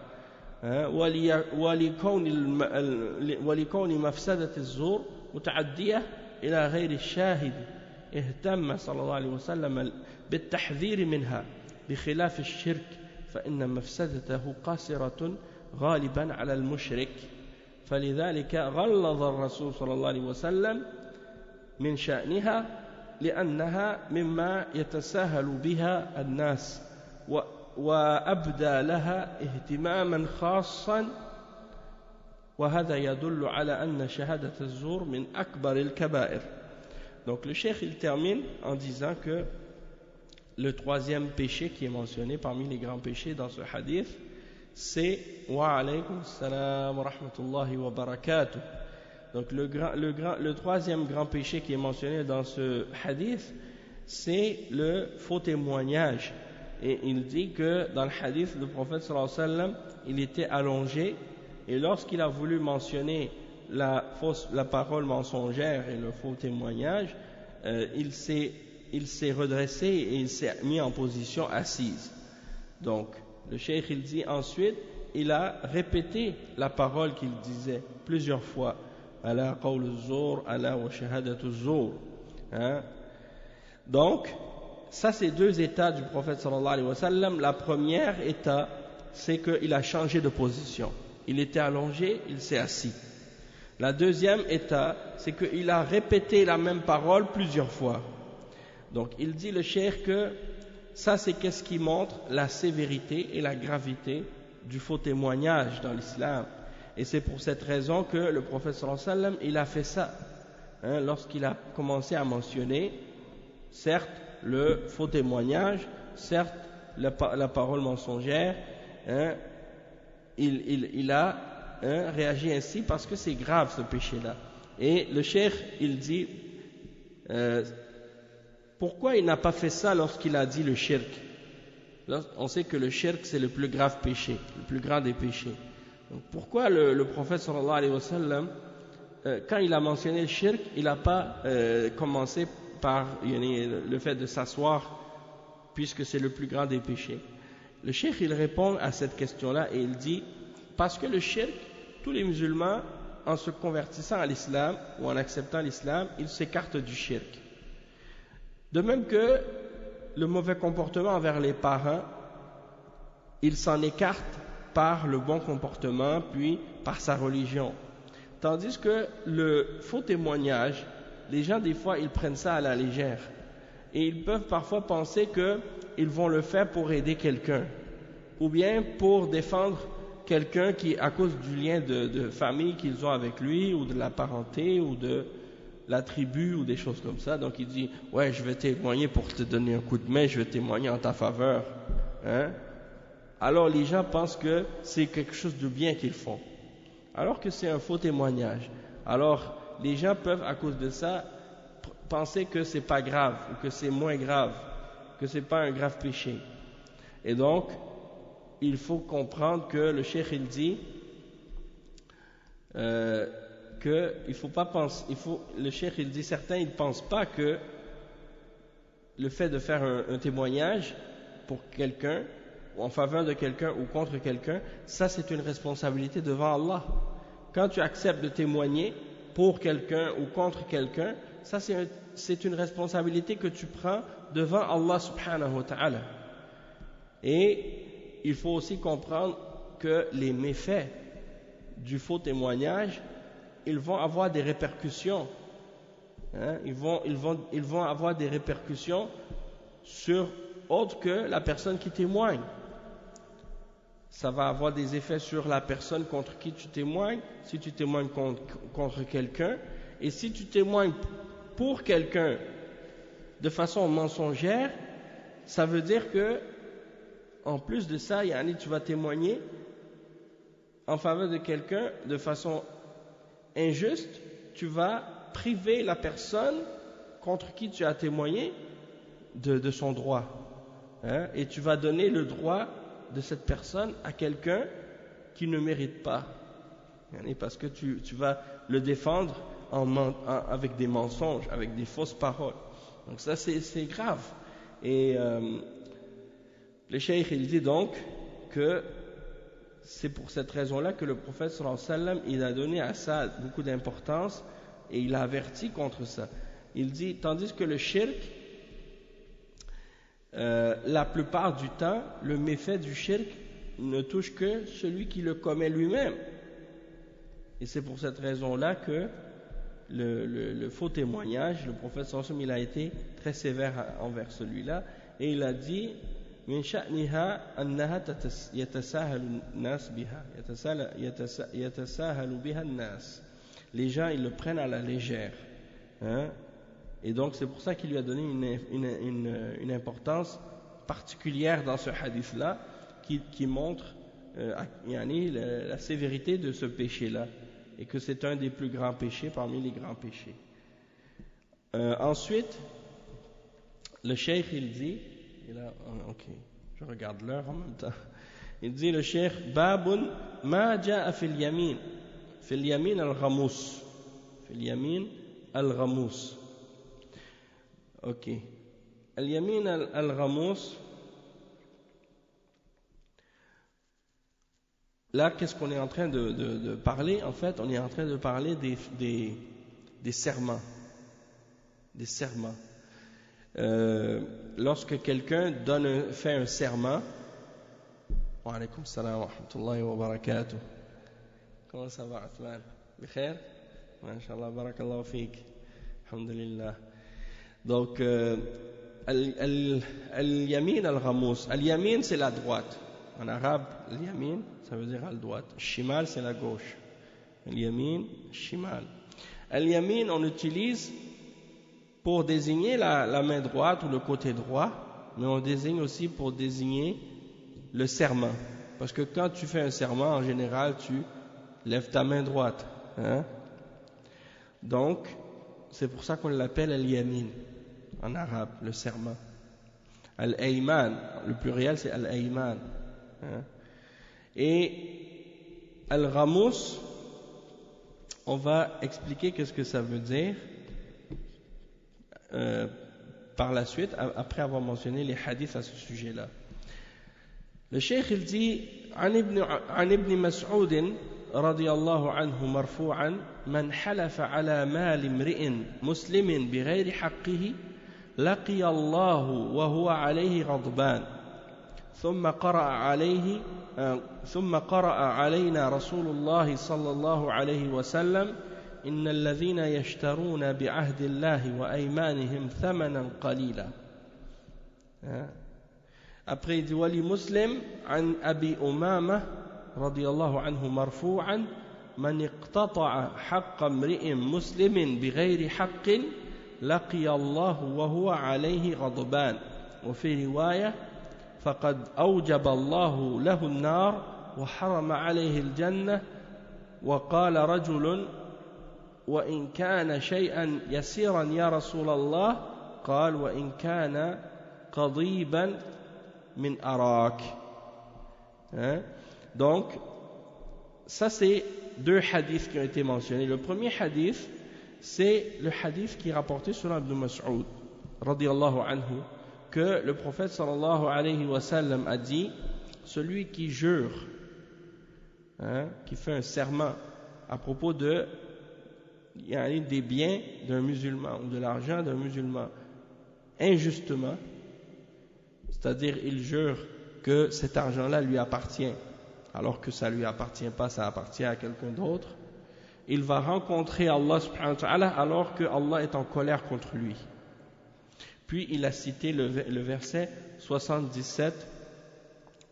Speaker 1: ولكون مفسدة الزور متعدية إلى غير الشاهد اهتم صلى الله عليه وسلم بالتحذير منها، بخلاف الشرك فإن مفسدته قاصرة غالبا على المشرك. فلذلك غلظ الرسول صلى الله عليه وسلم من شأنها، لأنها مما يتساهل بها الناس، وأبدى لها اهتماما خاصا، وهذا يدل على أن شهادة الزور من أكبر الكبائر. Donc le cheikh il termine en disant que le troisième péché qui est mentionné parmi les grands péchés dans ce hadith, c'est wa alaykum salam wa rahmatullahi wa barakatuh. Donc le troisième grand péché qui est mentionné dans ce hadith, c'est le faux témoignage. Et il dit que dans le hadith, le prophète sallallahu alayhi wa sallam, il était allongé, et lorsqu'il a voulu mentionner la parole mensongère et le faux témoignage, il s'est redressé et il s'est mis en position assise. Donc le cheikh il dit ensuite, il a répété la parole qu'il disait plusieurs fois, ala qawl az-zur, ala wa shahadatu az-zur. Donc ça c'est deux états du prophète sallallahu alayhi wa sallam. La première état, c'est qu'il a changé de position. Il était allongé, il s'est assis. La deuxième état, c'est qu'il a répété la même parole plusieurs fois. Donc il dit le cheikh que ça c'est qu'est-ce qui montre la sévérité et la gravité du faux témoignage dans l'islam. Et c'est pour cette raison que le prophète sallallahu alayhi wa sallam, il a fait ça lorsqu'il a commencé à mentionner certes le faux témoignage, certes la parole mensongère, il a réagi ainsi parce que c'est grave ce péché-là. Et le cheikh il dit pourquoi il n'a pas fait ça lorsqu'il a dit le shirk? On sait que le shirk c'est le plus grave péché, le plus grand des péchés. Donc pourquoi le prophète sallallahu alayhi wa sallam, quand il a mentionné le shirk, il n'a pas commencé par le fait de s'asseoir, puisque c'est le plus grand des péchés? Le cheikh il répond à cette question-là et il dit parce que le shirk, tous les musulmans en se convertissant à l'islam ou en acceptant l'islam, ils s'écartent du shirk. De même que le mauvais comportement envers les parents, ils s'en écartent par le bon comportement, puis par sa religion. Tandis que le faux témoignage, les gens des fois ils prennent ça à la légère et ils peuvent parfois penser qu'ils vont le faire pour aider quelqu'un ou bien pour défendre quelqu'un qui, à cause du lien de famille qu'ils ont avec lui ou de la parenté ou de la tribu ou des choses comme ça. Donc il dit ouais, je vais témoigner pour te donner un coup de main, je vais témoigner en ta faveur, alors les gens pensent que c'est quelque chose de bien qu'ils font, alors que c'est un faux témoignage. Alors les gens peuvent à cause de ça penser que c'est pas grave ou que c'est moins grave, que c'est pas un grave péché. Et donc il faut comprendre que le cheikh il dit que il faut pas penser, le cheikh il dit certains ils pensent pas que le fait de faire un témoignage pour quelqu'un ou en faveur de quelqu'un ou contre quelqu'un, ça c'est une responsabilité devant Allah. Quand tu acceptes de témoigner, pour quelqu'un ou contre quelqu'un, ça c'est une responsabilité que tu prends devant Allah subhanahu wa ta'ala. Et il faut aussi comprendre que les méfaits du faux témoignage, ils vont avoir des répercussions. Ils vont avoir des répercussions sur autre que la personne qui témoigne. Ça va avoir des effets sur la personne contre qui tu témoignes, si tu témoignes contre quelqu'un, et si tu témoignes pour quelqu'un de façon mensongère, ça veut dire que, en plus de ça, tu vas témoigner en faveur de quelqu'un de façon injuste, tu vas priver la personne contre qui tu as témoigné de son droit. Et tu vas donner le droit de cette personne à quelqu'un qui ne mérite pas. Parce que tu vas le défendre avec des mensonges, avec des fausses paroles. Donc ça c'est grave. Et le cheikh il dit donc que c'est pour cette raison-là que le prophète sallallahu alayhi wa sallam il a donné à ça beaucoup d'importance et il a averti contre ça. Il dit, tandis que le shirk, la plupart du temps, le méfait du shirk ne touche que celui qui le commet lui-même. Et c'est pour cette raison-là que le faux témoignage, le prophète sallallahu alayhi wa sallam, il a été très sévère envers celui-là, et il a dit من شأنها أنها يتساهل الناس بها يتساهل بها الناس. Les gens ils le prennent à la légère, et donc c'est pour ça qu'il lui a donné une importance particulière dans ce hadith-là qui montre la sévérité de ce péché-là et que c'est un des plus grands péchés parmi les grands péchés. Ensuite, le cheikh il dit, et là, ok, je regarde l'heure en même temps. Il dit le cheikh, Babun ma ja'a fil yamin al-ghamus. Fil yamin al-ghamus. Ok. Al-yamin al-ghamus. Là, qu'est-ce qu'on est en train de parler? En fait, on est en train de parler des serments. Des serments. Lorsque quelqu'un fait un serment, wa alaykum salam wa rahmatullahi wa barakatuh. Comment ça va, Athman? Bikhair? Masha'Allah, barakallahu fik. Alhamdulillah. Donc, al-yamin al-ghamus. Al-yamin, c'est la droite. En arabe, al-yamin, ça veut dire la droite. Shimal, c'est la gauche. Al-yamin, shimal. Al-yamin, on utilise pour désigner la main droite ou le côté droit, mais on désigne aussi pour désigner le serment. Parce que quand tu fais un serment, en général, tu lèves ta main droite. Donc, c'est pour ça qu'on l'appelle al-yamin, en arabe, le serment. Al-ayman, le pluriel c'est al-ayman. Et al-ghamus, on va expliquer qu'est-ce que ça veut dire par la suite, après avoir mentionné les hadiths à ce sujet-là. Le cheikh il dit عن ابن مسعود رضي الله عنه مرفوعا من حلف على مال امرئ مسلم بغير حقه لقي الله وهو عليه غضبان ثم قرأ علينا رسول الله صلى الله عليه وسلم إن الذين يشترون بعهد الله وأيمانهم ثمنا قليلا. Après il dit ولمسلم عن أبي أمامة رضي الله عنه مرفوعا من اقتطع حق امرئ مسلم بغير حق لقي الله وهو عليه غضبان. وفي رواية فقد أوجب الله له النار وحرم عليه الجنة. وقال رجل وإن كان شيئا يسيرا يا رسول الله قال وإن كان قضيبا من أراك. Donc ça c'est deux hadiths qui ont été mentionnés. Le premier hadith c'est le hadith qui est rapporté sur Ibn Mas'ud radiyallahu anhu, que le prophète sallallahu alayhi wa sallam a dit celui qui jure, qui fait un serment à propos de des biens d'un musulman ou de l'argent d'un musulman injustement, c'est-à-dire il jure que cet argent-là lui appartient, alors que ça lui appartient pas, ça appartient à quelqu'un d'autre, il va rencontrer Allah subhanahu wa ta'ala alors que Allah est en colère contre lui. Puis il a cité le verset 77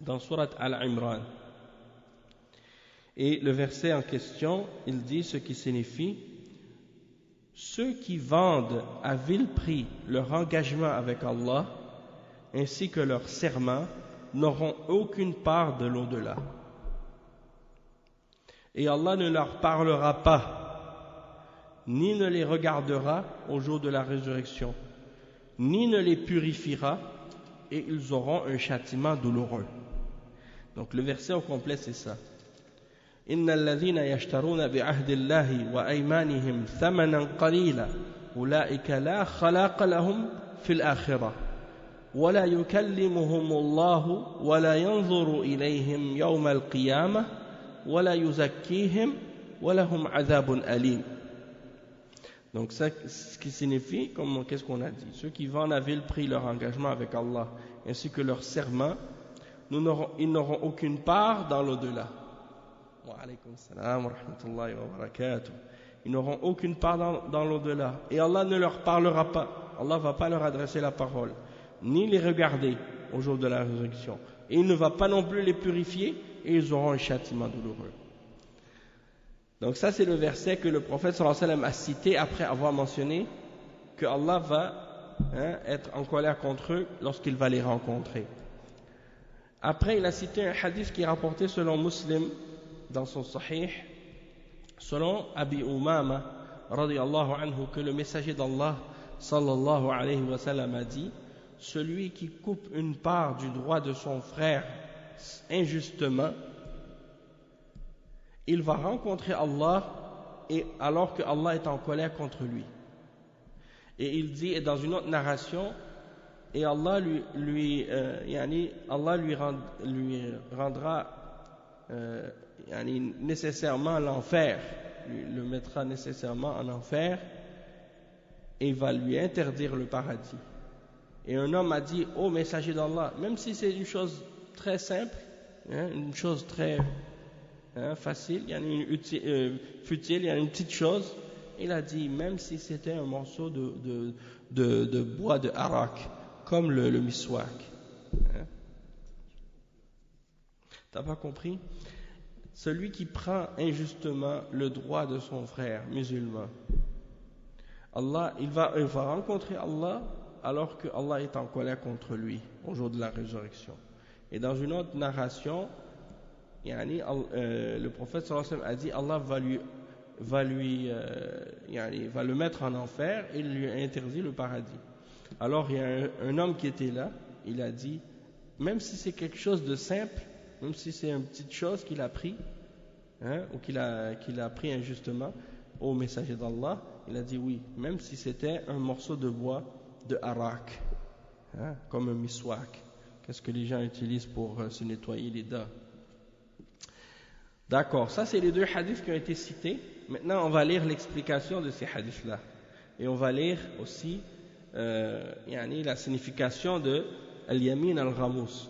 Speaker 1: dans Surat Al-Imran. Et le verset en question, il dit ce qui signifie: ceux qui vendent à vil prix leur engagement avec Allah ainsi que leur serment n'auront aucune part de l'au-delà. Et Allah ne leur parlera pas, ni ne les regardera au jour de la résurrection, ni ne les purifiera, et ils auront un châtiment douloureux. Donc le verset au complet c'est ça. إن الذين يشترون بعهد الله وأيمانهم ثمنا قليلا أولئك لا خلاق لهم في الآخرة ولا يكلمهم الله ولا ينظر إليهم يوم القيامة ولا يزكيهم ولهم عذاب أليم. Donc ça, ce qui signifie, qu'est-ce qu'on a dit? Ceux qui vendent à vil prix leur engagement avec Allah ainsi que leur serment, ils n'auront aucune part dans l'au-delà. Wa alaykum salam wa rahmatullahi wa barakatuh. Ils n'auront aucune part dans l'au-delà. Et Allah ne leur parlera pas. Allah ne va pas leur adresser la parole, ni les regarder au jour de la résurrection. Et il ne va pas non plus les purifier, et ils auront un châtiment douloureux. Donc ça c'est le verset que le prophète sallallahu alayhi wa sallam a cité après avoir mentionné que Allah va être en colère contre eux lorsqu'il va les rencontrer. Après il a cité un hadith qui est rapporté selon Muslim dans son Sahih, selon Abi Umama radiyallahu anhu, que le messager d'Allah sallallahu alayhi wa sallam a dit: celui qui coupe une part du droit de son frère injustement, il va rencontrer Allah et alors que Allah est en colère contre lui. Et il dit, et dans une autre narration, et Allah lui rendra nécessairement l'enfer, le mettra nécessairement en enfer, et il va lui interdire le paradis. Et un homme a dit: ô messager d'Allah, même si c'est une chose très simple, une chose très facile, futile, il y a une petite chose, il a dit même si c'était un morceau de bois de harak, comme le miswak. T'as pas compris? Celui qui prend injustement le droit de son frère musulman, Allah, il va rencontrer Allah alors que Allah est en colère contre lui au jour de la résurrection. Et dans une autre narration, le prophète sallallahu alayhi wa sallam a dit: Allah va le mettre en enfer et il lui interdit le paradis. Alors il y a un homme qui était là, il a dit: même si c'est quelque chose de simple, même si c'est une petite chose qu'il a pris, ou qu'il a pris injustement au messager d'Allah, il a dit oui, même si c'était un morceau de bois de harak, comme un miswak. Qu'est-ce que les gens utilisent pour se nettoyer les dents? D'accord, ça c'est les deux hadiths qui ont été cités. Maintenant on va lire l'explication de ces hadiths-là. Et on va lire aussi la signification de al-yamin al-ghamous.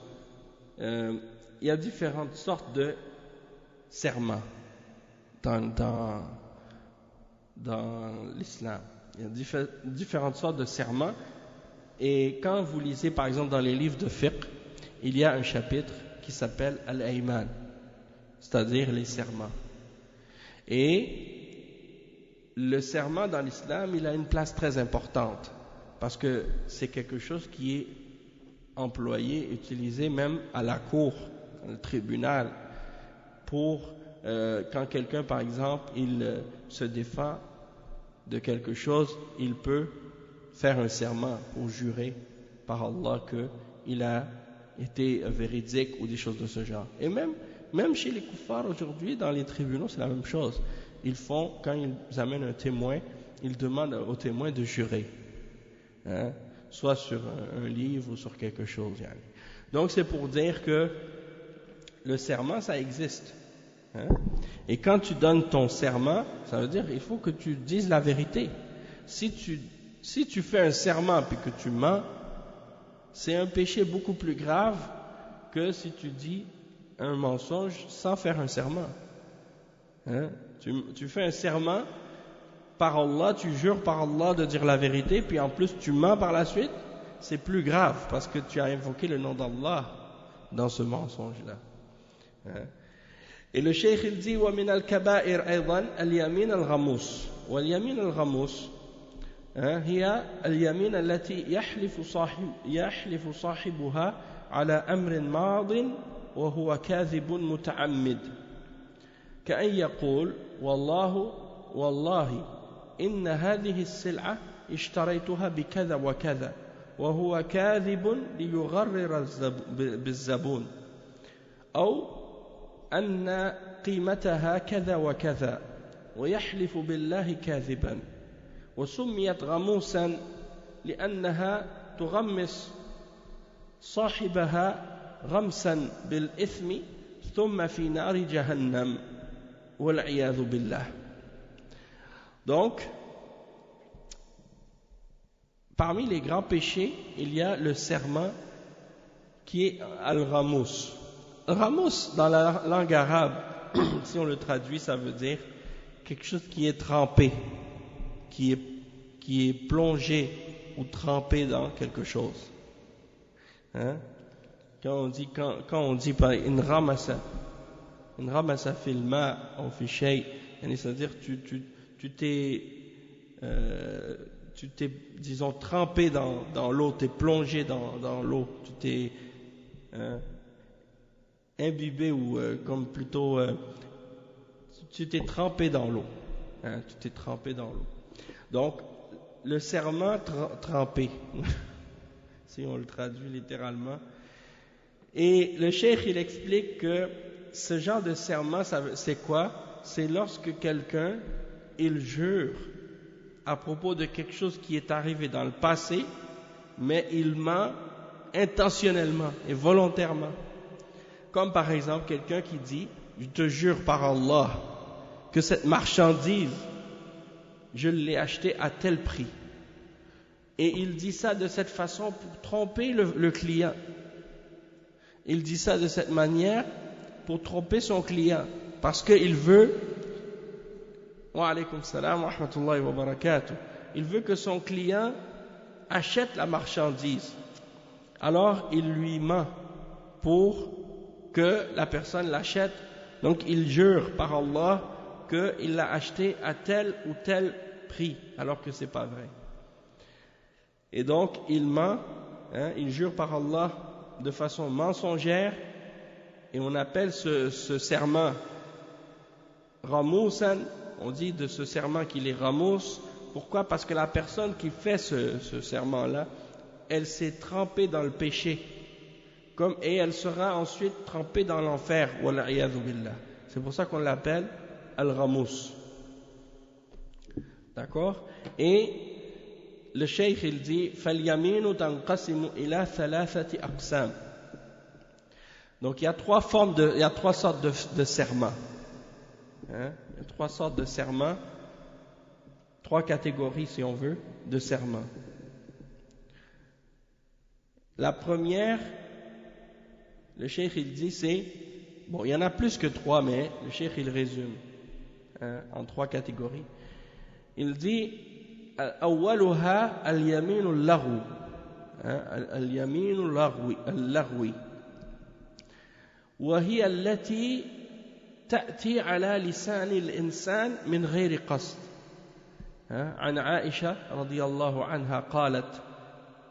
Speaker 1: Il y a différentes sortes de serments dans l'islam. Il y a différentes sortes de serments. Et quand vous lisez par exemple dans les livres de fiqh, il y a un chapitre qui s'appelle al-ayman, c'est-à-dire les serments. Et le serment dans l'islam, il a une place très importante parce que c'est quelque chose qui est employé, utilisé même à la cour, au tribunal, pour quand quelqu'un par exemple il se défend de quelque chose, il peut faire un serment pour jurer par Allah qu'il a été véridique ou des choses de ce genre. Et même chez les kuffars aujourd'hui, dans les tribunaux, c'est la même chose. Ils font, quand ils amènent un témoin, ils demandent au témoin de jurer, soit sur un livre ou sur quelque chose. Donc c'est pour dire que le serment, ça existe. Et quand tu donnes ton serment, ça veut dire il faut que tu dises la vérité. Si tu fais un serment puis que tu mens, c'est un péché beaucoup plus grave que si tu dis un mensonge sans faire un serment. Hein? Tu fais un serment par Allah, tu jures par Allah de dire la vérité, puis en plus tu mens par la suite, c'est plus grave parce que tu as invoqué le nom d'Allah dans ce mensonge-là. Hein? Et le cheikh il dit وَمِنَ الْكَبَائِرِ أيضا الْيَمِينَ الْغَمُوسِ واليمين الغموس هي اليمين التي يحلف صاحبها على أمر ماض وهو كاذب متعمد كأن يقول والله إن هذه السلعة اشتريتها بكذا وكذا وهو كاذب ليغرر بالزبون أو أن قيمتها كذا وكذا ويحلف بالله كاذبا وسميت غموسا لأنها تغمس صاحبها غمسا بالإثم ثم في نار جهنم والعياذ بالله. Donc, parmi les grands péchés, il y a le serment qui est al-ghamous. Ghamous, dans la langue arabe, si on le traduit, ça veut dire quelque chose qui est trempé, qui est plongé ou trempé dans quelque chose. Hein? Quand on dit une ramassa fil ma ou fi shay, c'est-à-dire tu t'es disons trempé dans l'eau, t'es plongé dans l'eau, tu t'es imbibé ou comme plutôt tu t'es trempé dans l'eau, hein, tu t'es trempé dans l'eau. Donc le serment trempé si on le traduit littéralement. Et le cheikh il explique que ce genre de serment c'est quoi? C'est lorsque quelqu'un il jure à propos de quelque chose qui est arrivé dans le passé, mais il ment intentionnellement et volontairement. Comme par exemple quelqu'un qui dit « Je te jure par Allah que cette marchandise, je l'ai achetée à tel prix. » Et il dit ça de cette façon pour tromper le client. Il dit ça de cette manière pour tromper son client. Parce qu'il veut... Wa alaykum salam wa rahmatullahi wa barakatuh. Il veut que son client achète la marchandise. Alors il lui ment pour que la personne l'achète. Donc il jure par Allah qu'il l'a acheté à tel ou tel prix, alors que c'est pas vrai. Et donc il ment, hein, il jure par Allah de façon mensongère, et on appelle ce serment ramousan. On dit de ce serment qu'il est ramous. Pourquoi? Parce que la personne qui fait ce serment-là, elle s'est trempée dans le péché, et elle sera ensuite trempée dans l'enfer. C'est pour ça qu'on l'appelle al-ramous. D'accord? Et le cheikh il dit فَالْيَمِينُ تَنْقَسِمُ إِلَى ثَلَاثَةِ أَقْسَامٍ. Donc il y a trois sortes de serments. Hein? Il y a trois sortes de serments, trois catégories si on veut de serments. La première, le cheikh il dit c'est, bon il y en a plus que trois mais le cheikh il résume, hein, en trois catégories. Il dit أولها اليمين اللغو اليمين اللغوي وهي التي تأتي على لسان الإنسان من غير قصد. عن عائشة رضي الله عنها قالت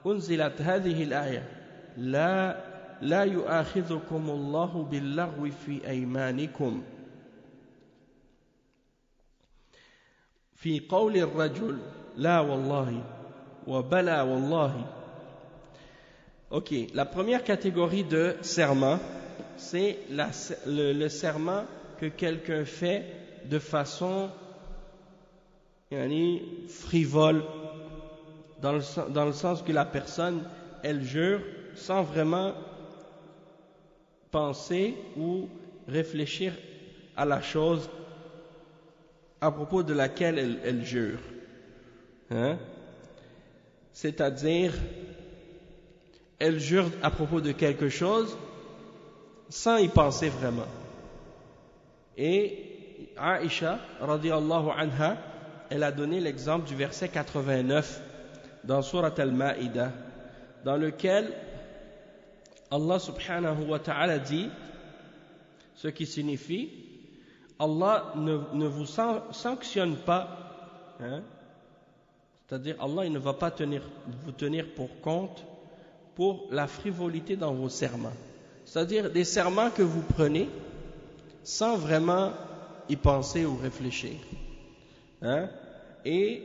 Speaker 1: أنزلت هذه الآية لا يؤاخذكم الله باللغو في أيمانكم في قول الرجل لا والله وبلا والله. Ok, la première catégorie de serment, c'est le serment que quelqu'un fait de façon frivole, dans le sens que la personne, elle jure sans vraiment penser ou réfléchir à la chose à propos de laquelle elle jure. Hein? C'est-à-dire, elle jure à propos de quelque chose sans y penser vraiment. Et Aïcha, radiyallahu anha, elle a donné l'exemple du verset 89 dans Surat Al-Ma'idah, dans lequel Allah subhanahu wa ta'ala dit, ce qui signifie, Allah ne vous sanctionne pas, hein? C'est-à-dire Allah il ne va pas vous tenir pour compte pour la frivolité dans vos serments. C'est-à-dire des serments que vous prenez sans vraiment y penser ou réfléchir. Hein? Et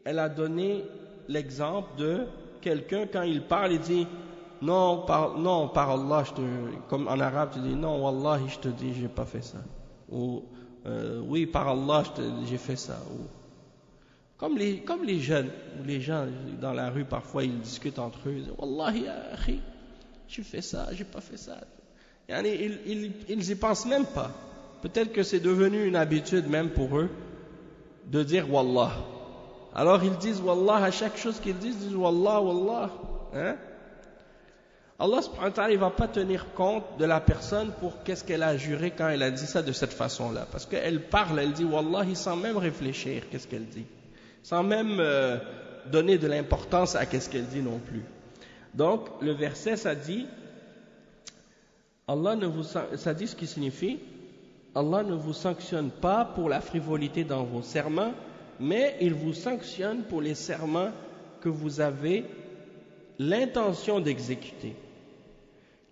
Speaker 1: elle a donné l'exemple de quelqu'un quand il parle, il dit non, par Allah, comme en arabe tu dis non, wallahi, je te dis, j'ai pas fait ça. Ou oui, par Allah, j'ai fait ça. Ou, comme les jeunes, ou les gens dans la rue, parfois ils discutent entre eux, ils disent wallahi, akhi, j'ai fait ça, j'ai pas fait ça. Ils y pensent même pas. Peut-être que c'est devenu une habitude même pour eux de dire wallah. Alors ils disent wallah à chaque chose qu'ils disent, ils disent wallah, wallah. Hein? Allah subhanahu wa ta'ala, il ne va pas tenir compte de la personne pour qu'est-ce qu'elle a juré quand elle a dit ça de cette façon-là. Parce qu'elle parle, elle dit wallahi sans même réfléchir qu'est-ce qu'elle dit. Sans même donner de l'importance à qu'est-ce qu'elle dit non plus. Donc le verset ça dit ça dit ce qui signifie Allah ne vous sanctionne pas pour la frivolité dans vos serments, mais il vous sanctionne pour les serments que vous avez l'intention d'exécuter.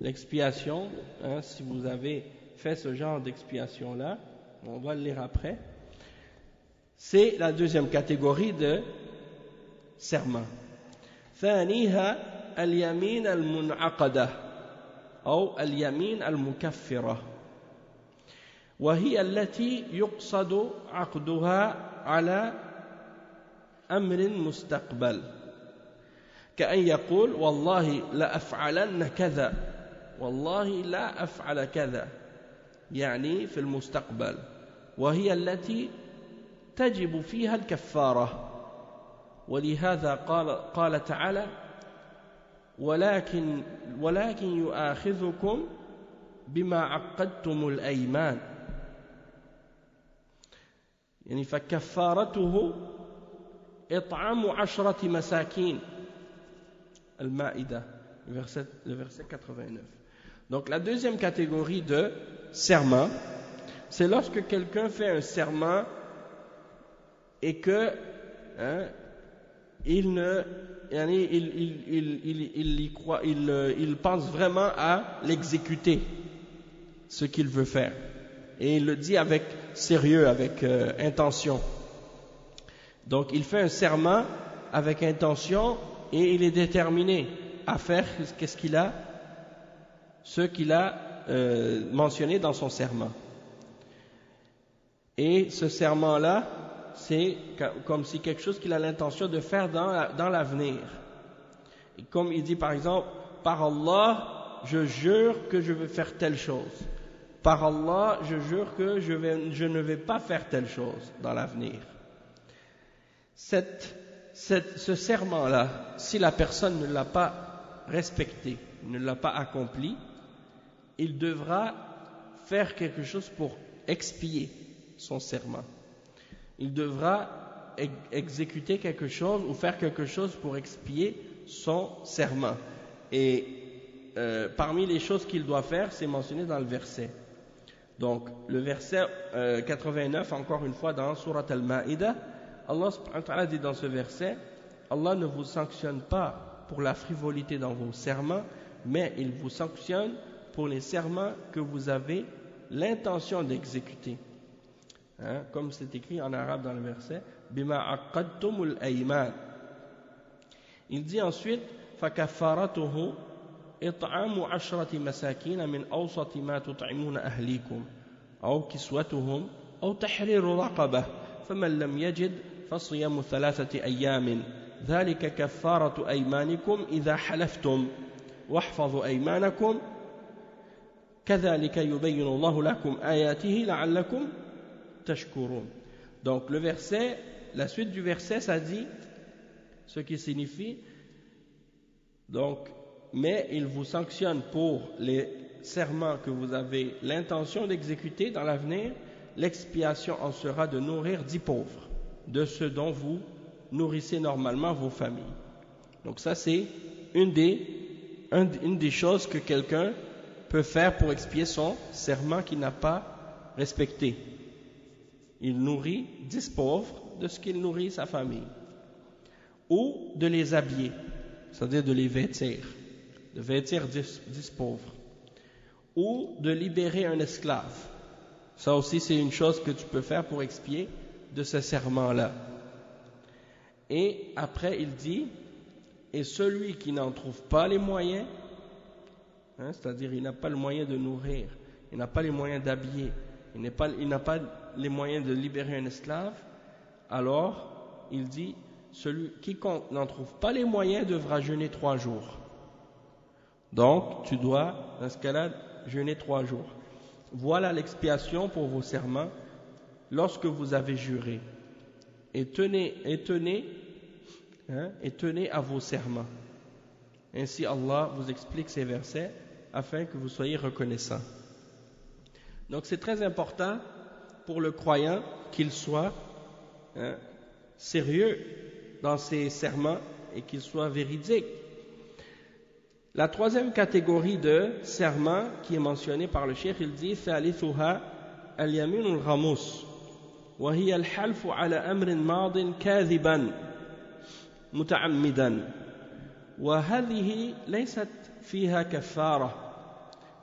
Speaker 1: L'expiation, hein, si vous avez fait ce genre d'expiation-là, on va le lire après, c'est la deuxième catégorie de serment. ثانيها اليمين المنعقدة أو اليمين المكفرة وهي التي يقصد عقدها على أمر مستقبل كأن يقول والله لا أفعلن كذا والله لا أفعل كذا يعني في المستقبل وهي التي تجب فيها الكفارة ولهذا قال تعالى ولكن يؤاخذكم بما عقدتم الأيمان يعني فكفارته إطعام 10 مساكين Al-Ma'idah, le verset 89. Donc la deuxième catégorie de serment, c'est lorsque quelqu'un fait un serment et que il y croit, il pense vraiment à l'exécuter, ce qu'il veut faire, et il le dit avec sérieux, avec intention. Donc il fait un serment avec intention et il est déterminé à faire ce qu'il a mentionné dans son serment. Et ce serment-là, c'est comme si quelque chose qu'il a l'intention de faire dans l'avenir. Et comme il dit par exemple, par Allah, je jure que je vais faire telle chose. Par Allah, je jure que je ne vais pas faire telle chose dans l'avenir. Ce serment-là, si la personne ne l'a pas respecté, ne l'a pas accompli, il devra faire quelque chose pour expier son serment. Il devra exécuter quelque chose ou faire quelque chose pour expier son serment. Et parmi les choses qu'il doit faire, c'est mentionné dans le verset. Donc, le verset 89, encore une fois, dans Surat Al-Ma'idah, Allah subhanahu wa ta'ala dit dans ce verset, Allah ne vous sanctionne pas pour la frivolité dans vos serments, mais il vous sanctionne pour les serments que vous avez l'intention d'exécuter. Hein, comme c'est écrit en arabe dans le verset, bima aqadtumul ayman. Il dit ensuite, فكفارته إطعام 10 مساكين من أوسط ما تطعمون أهليكم أو كسوتهم أو تحرير رقبة فمن لم يجد فصيام 3 أيام ذلك كفارة أيمانكم إذا حلفتم واحفظوا أيمانكم كذلك يبين الله لكم آياته لعلكم تشكرون. Donc le verset, la suite du verset, ça dit ce qui signifie, donc, mais il vous sanctionne pour les serments que vous avez l'intention d'exécuter dans l'avenir, l'expiation en sera de nourrir 10 pauvres, de ceux dont vous nourrissez normalement vos familles. Donc ça c'est une des choses que quelqu'un peut faire pour expier son serment qu'il n'a pas respecté. Il nourrit 10 pauvres de ce qu'il nourrit sa famille. Ou de les habiller, c'est-à-dire de les vêtir, de vêtir 10 pauvres. Ou de libérer un esclave. Ça aussi c'est une chose que tu peux faire pour expier de ce serment-là. Et après il dit, et celui qui n'en trouve pas les moyens, c'est-à-dire il n'a pas le moyen de nourrir, il n'a pas les moyens d'habiller, il n'a pas les moyens de libérer un esclave, alors il dit, quiconque n'en trouve pas les moyens devra jeûner 3 jours. Donc tu dois dans ce cas-là jeûner 3 jours. Voilà l'expiation pour vos serments lorsque vous avez juré. Et tenez à vos serments. Ainsi Allah vous explique ces versets afin que vous soyez reconnaissants. Donc c'est très important pour le croyant qu'il soit sérieux dans ses serments et qu'il soit véridique. La troisième catégorie de serment qui est mentionnée par le cheikh, il dit ثالثها اليمين الغموس وهي الحلف على أمر ماض كاذبا متعمدا وهذه ليست فيها كفارة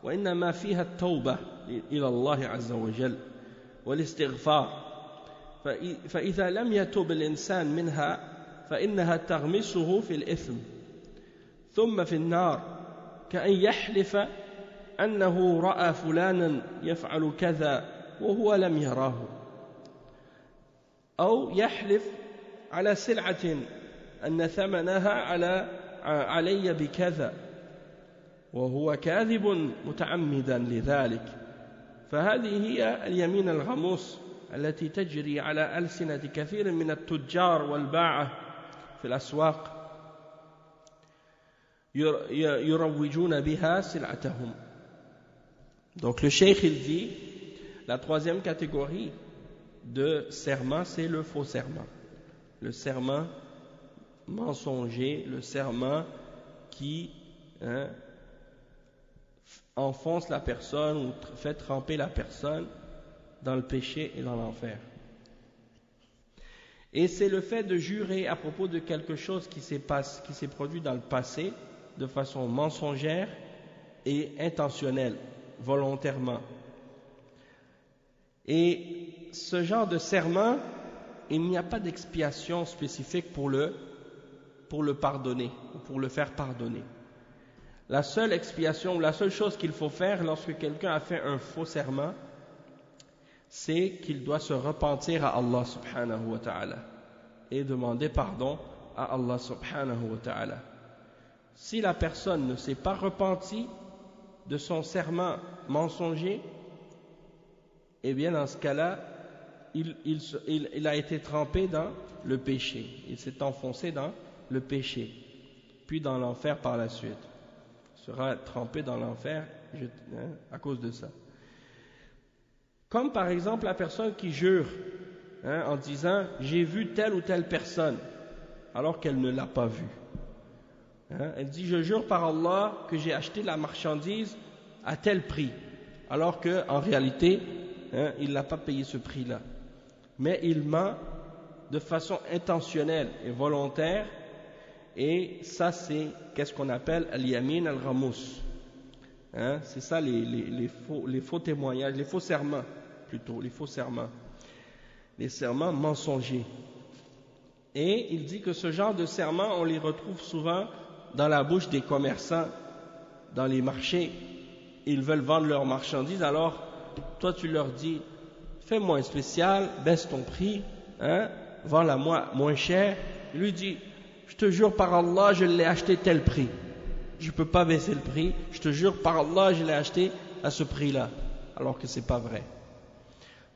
Speaker 1: وإنما فيها التوبة إلى الله عز وجل والاستغفار فإذا لم يتوب الإنسان منها فإنها تغمسه في الإثم ثم في النار كأن يحلف أنه رأى فلانا يفعل كذا وهو لم يراه أو يحلف على سلعة أن ثمنها علي بكذا وهو كاذب متعمدا لذلك فهذه هي اليمين الغموس التي تجري على ألسنة كثير من التجار والباعة في الأسواق يروجون بها سلعتهم. Donc le cheikh il dit la troisième catégorie de serment c'est le faux serment, le serment mensonger, le serment qui enfonce la personne ou fait tremper la personne dans le péché et dans l'enfer. Et c'est le fait de jurer à propos de quelque chose qui s'est produit dans le passé de façon mensongère et intentionnelle, volontairement. Et ce genre de serment, il n'y a pas d'expiation spécifique pour le pardonner ou pour le faire pardonner. La seule expiation ou la seule chose qu'il faut faire lorsque quelqu'un a fait un faux serment, c'est qu'il doit se repentir à Allah subhanahu wa ta'ala et demander pardon à Allah subhanahu wa ta'ala. Si la personne ne s'est pas repentie de son serment mensonger, eh bien dans ce cas-là, il a été trempé dans le péché. Il s'est enfoncé dans le péché, puis dans l'enfer par la suite. Il sera trempé dans l'enfer à cause de ça. Comme par exemple la personne qui jure en disant « j'ai vu telle ou telle personne » alors qu'elle ne l'a pas vue. Elle dit « je jure par Allah que j'ai acheté la marchandise à tel prix » alors qu'en réalité il n'a pas payé ce prix-là. Mais il ment de façon intentionnelle et volontaire, et ça c'est qu'est-ce qu'on appelle al-yamin al-ghamous. C'est ça les faux témoignages, les faux serments plutôt, les faux serments, les serments mensongers. Et il dit que ce genre de serments, on les retrouve souvent dans la bouche des commerçants, dans les marchés. Ils veulent vendre leurs marchandises, alors toi tu leur dis fais-moi un spécial, baisse ton prix, vends-la moi moins cher. Il lui dit je te jure par Allah je l'ai acheté tel prix, je ne peux pas baisser le prix, je te jure par Allah je l'ai acheté à ce prix là, alors que c'est pas vrai.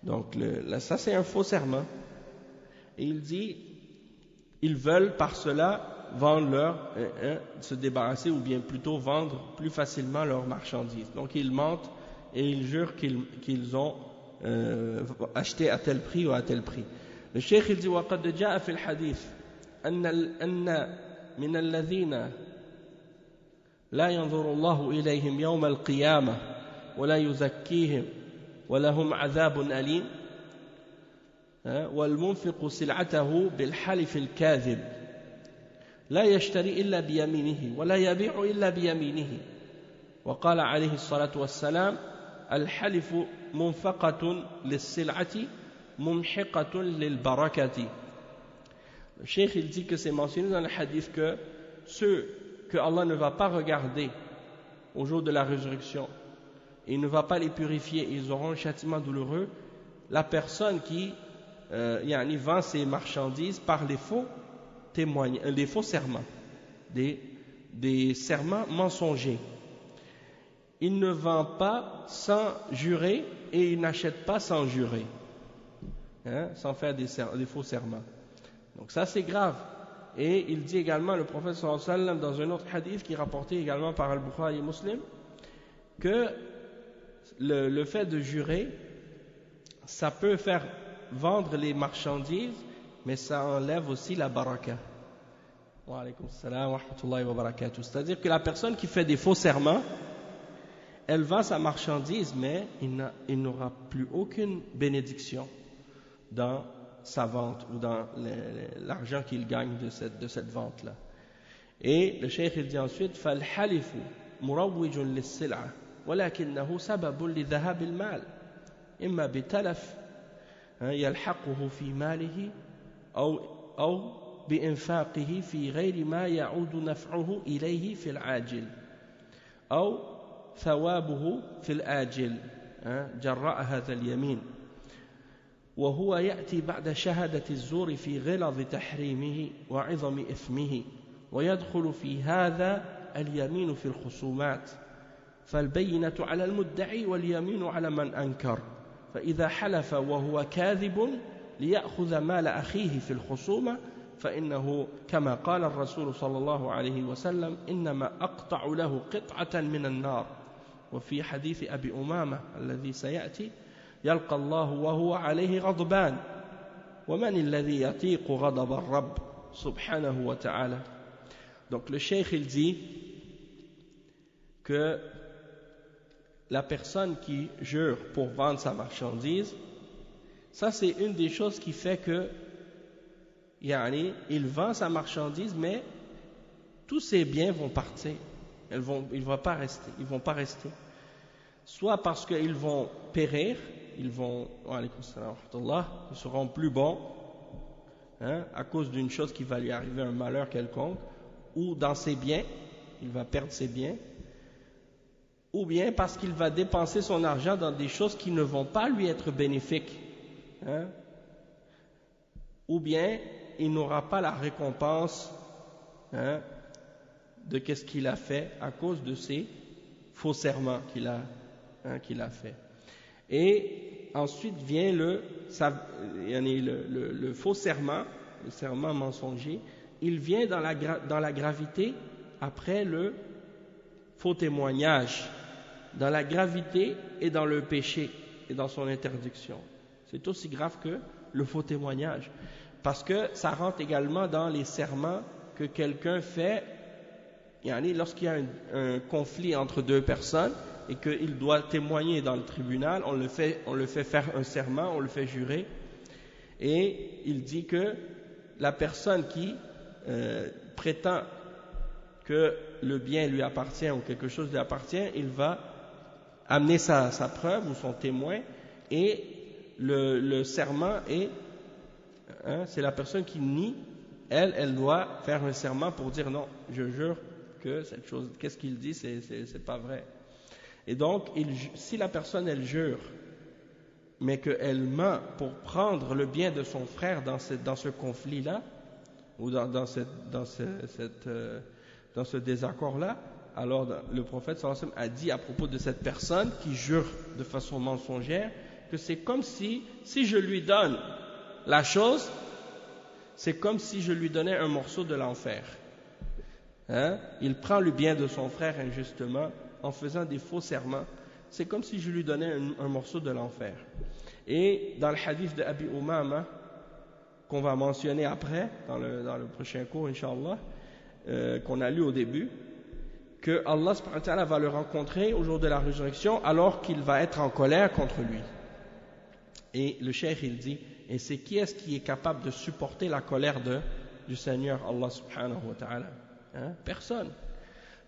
Speaker 1: Donc ça c'est un faux serment, Et il dit, ils veulent par cela vendre se débarrasser ou bien plutôt vendre plus facilement leurs marchandises. Donc ils mentent et ils jurent qu'ils ont acheté à tel prix ou à tel prix. Le cheikh il dit وقد جاء في الحديث أن من الذين لا ينظر الله إليهم يوم القيامة ولا يزكيهم ولهم عذاب أليم والمنفق سلعته بالحلف الكاذب لا يشتري إلا بيمينه ولا يبيع إلا بيمينه وقال عليه الصلاة والسلام الحلف منفقة للسلعة ممحقة للبركة. Le cheikh il dit que c'est mentionné dans le hadith que ceux que Allah ne va pas regarder au jour de la résurrection et il ne va pas les purifier, ils auront un châtiment douloureux. La personne qui vend ses marchandises par les faux témoignages, les faux serments, des serments mensongers. Il ne vend pas sans jurer et il n'achète pas sans jurer, sans faire des faux serments. Donc ça c'est grave. Et il dit également, le prophète sallallahu alayhi wa sallam, dans un autre hadith qui est rapporté également par Al-Bukhari et Muslim, que le fait de jurer, ça peut faire vendre les marchandises, mais ça enlève aussi la baraka. Wa alaykum salam wa rahmatullahi wa barakatuh. C'est-à-dire que la personne qui fait des faux serments, elle vend sa marchandise, mais il n'aura plus aucune bénédiction dans sa vente ou dans l'argent qu'il gagne de cette vente-là. Et le cheikh il dit ensuite فالحلف مروج للسلعة ولكنه سبب لذهاب المال إما بتلف يلحقه في ماله أو بإنفاقه في غير ما يعود نفعه إليه في العاجل أو ثوابه في الآجل جراء هذا اليمين وهو يأتي بعد شهادة الزور في غلظ تحريمه وعظم إثمه ويدخل في هذا اليمين في الخصومات فالبينة على المدعي واليمين على من أنكر فإذا حلف وهو كاذب ليأخذ مال أخيه في الخصومة فإنه كما قال الرسول صلى الله عليه وسلم إنما أقطع له قطعة من النار وفي حديث أبي أمامة الذي سيأتي يلقى الله وهو عليه غضبان ومن الذي يطيق غضب الرب سبحانه وتعالى. Donc le cheikh il dit que la personne qui jure pour vendre sa marchandise, ça c'est une des choses qui fait que il vend sa marchandise mais tous ses biens vont partir, ils vont pas rester, soit parce qu'ils vont périr, ils seront plus bons à cause d'une chose qui va lui arriver, un malheur quelconque, ou dans ses biens, il va perdre ses biens, ou bien parce qu'il va dépenser son argent dans des choses qui ne vont pas lui être bénéfiques, ou bien il n'aura pas la récompense de qu'est-ce qu'il a fait à cause de ces faux serments qu'il a fait. Et ensuite vient le faux serment, le serment mensonger, il vient dans la gravité après le faux témoignage, dans la gravité et dans le péché et dans son interdiction. C'est aussi grave que le faux témoignage, parce que ça rentre également dans les serments que quelqu'un fait lorsqu'il y a un conflit entre deux personnes et qu'il doit témoigner dans le tribunal, on le fait faire un serment, on le fait jurer, et il dit que la personne qui prétend que le bien lui appartient ou quelque chose lui appartient, il va amener sa preuve ou son témoin, et le serment est c'est la personne qui nie, elle doit faire un serment pour dire non, je jure que cette chose, qu'est-ce qu'il dit, c'est pas vrai. Et donc, si la personne elle jure, mais qu'elle ment pour prendre le bien de son frère dans ce conflit-là, ou dans ce désaccord-là, alors le prophète sallallahu alayhi wa sallam a dit à propos de cette personne qui jure de façon mensongère que c'est comme si je lui donne la chose, c'est comme si je lui donnais un morceau de l'enfer. Hein? Il prend le bien de son frère injustement en faisant des faux serments. C'est comme si je lui donnais un morceau de l'enfer. Et dans le hadith de Abi Umama, qu'on va mentionner après, dans le prochain cours, Inch'Allah, qu'on a lu au début, que Allah subhanahu wa ta'ala va le rencontrer au jour de la résurrection alors qu'il va être en colère contre lui. Et le cheikh il dit, et c'est qui est-ce qui est capable de supporter la colère du Seigneur Allah subhanahu wa ta'ala? Hein? Personne.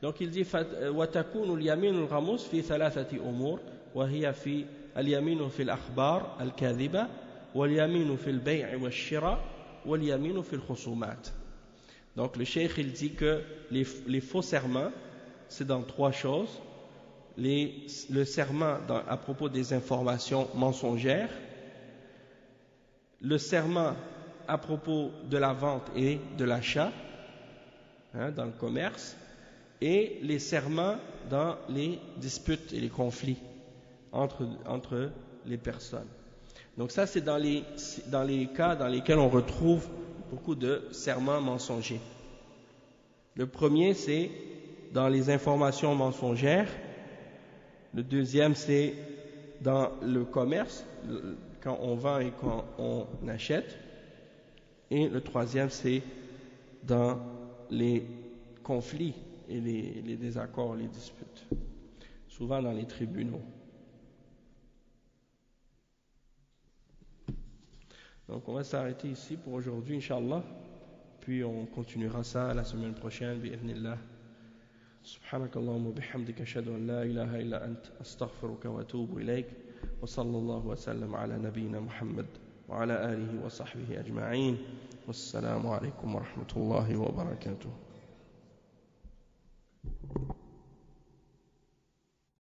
Speaker 1: Donc il dit وَتَكُونُ الْيَمِينُ الْغَمُوسِ فِي ثَلَاثَةِ أُمُورٍ وَهِيَ فِي الْيَمِينُ فِي الْأَخْبَارِ الْكَاذِبَةِ وَالْيَمِينُ فِي الْبَيْعِ وَالشِّرَاءِ وَالْيَمِينُ فِي الْخُصُومَاتِ. Donc le cheikh il dit que les faux serments c'est dans trois choses. Le serment à propos des informations mensongères, le serment à propos de la vente et de l'achat, hein, dans le commerce, et les serments dans les disputes et les conflits entre les personnes. Donc ça c'est dans les cas dans lesquels on retrouve beaucoup de serments mensongers. Le premier c'est dans les informations mensongères, le deuxième c'est dans le commerce, quand on vend et quand on achète, et le troisième c'est dans les conflits et les désaccords, les disputes, souvent dans les tribunaux. Donc on va s'arrêter ici pour aujourd'hui, Inch'Allah, puis on continuera ça la semaine prochaine, bi'idhnillah. سبحانك اللهم وبحمدك أشهد أن لا إله إلا أنت أستغفرك وأتوب إليك وصلى الله وسلم على نبينا محمد وعلى آله وصحبه أجمعين والسلام عليكم ورحمة الله وبركاته.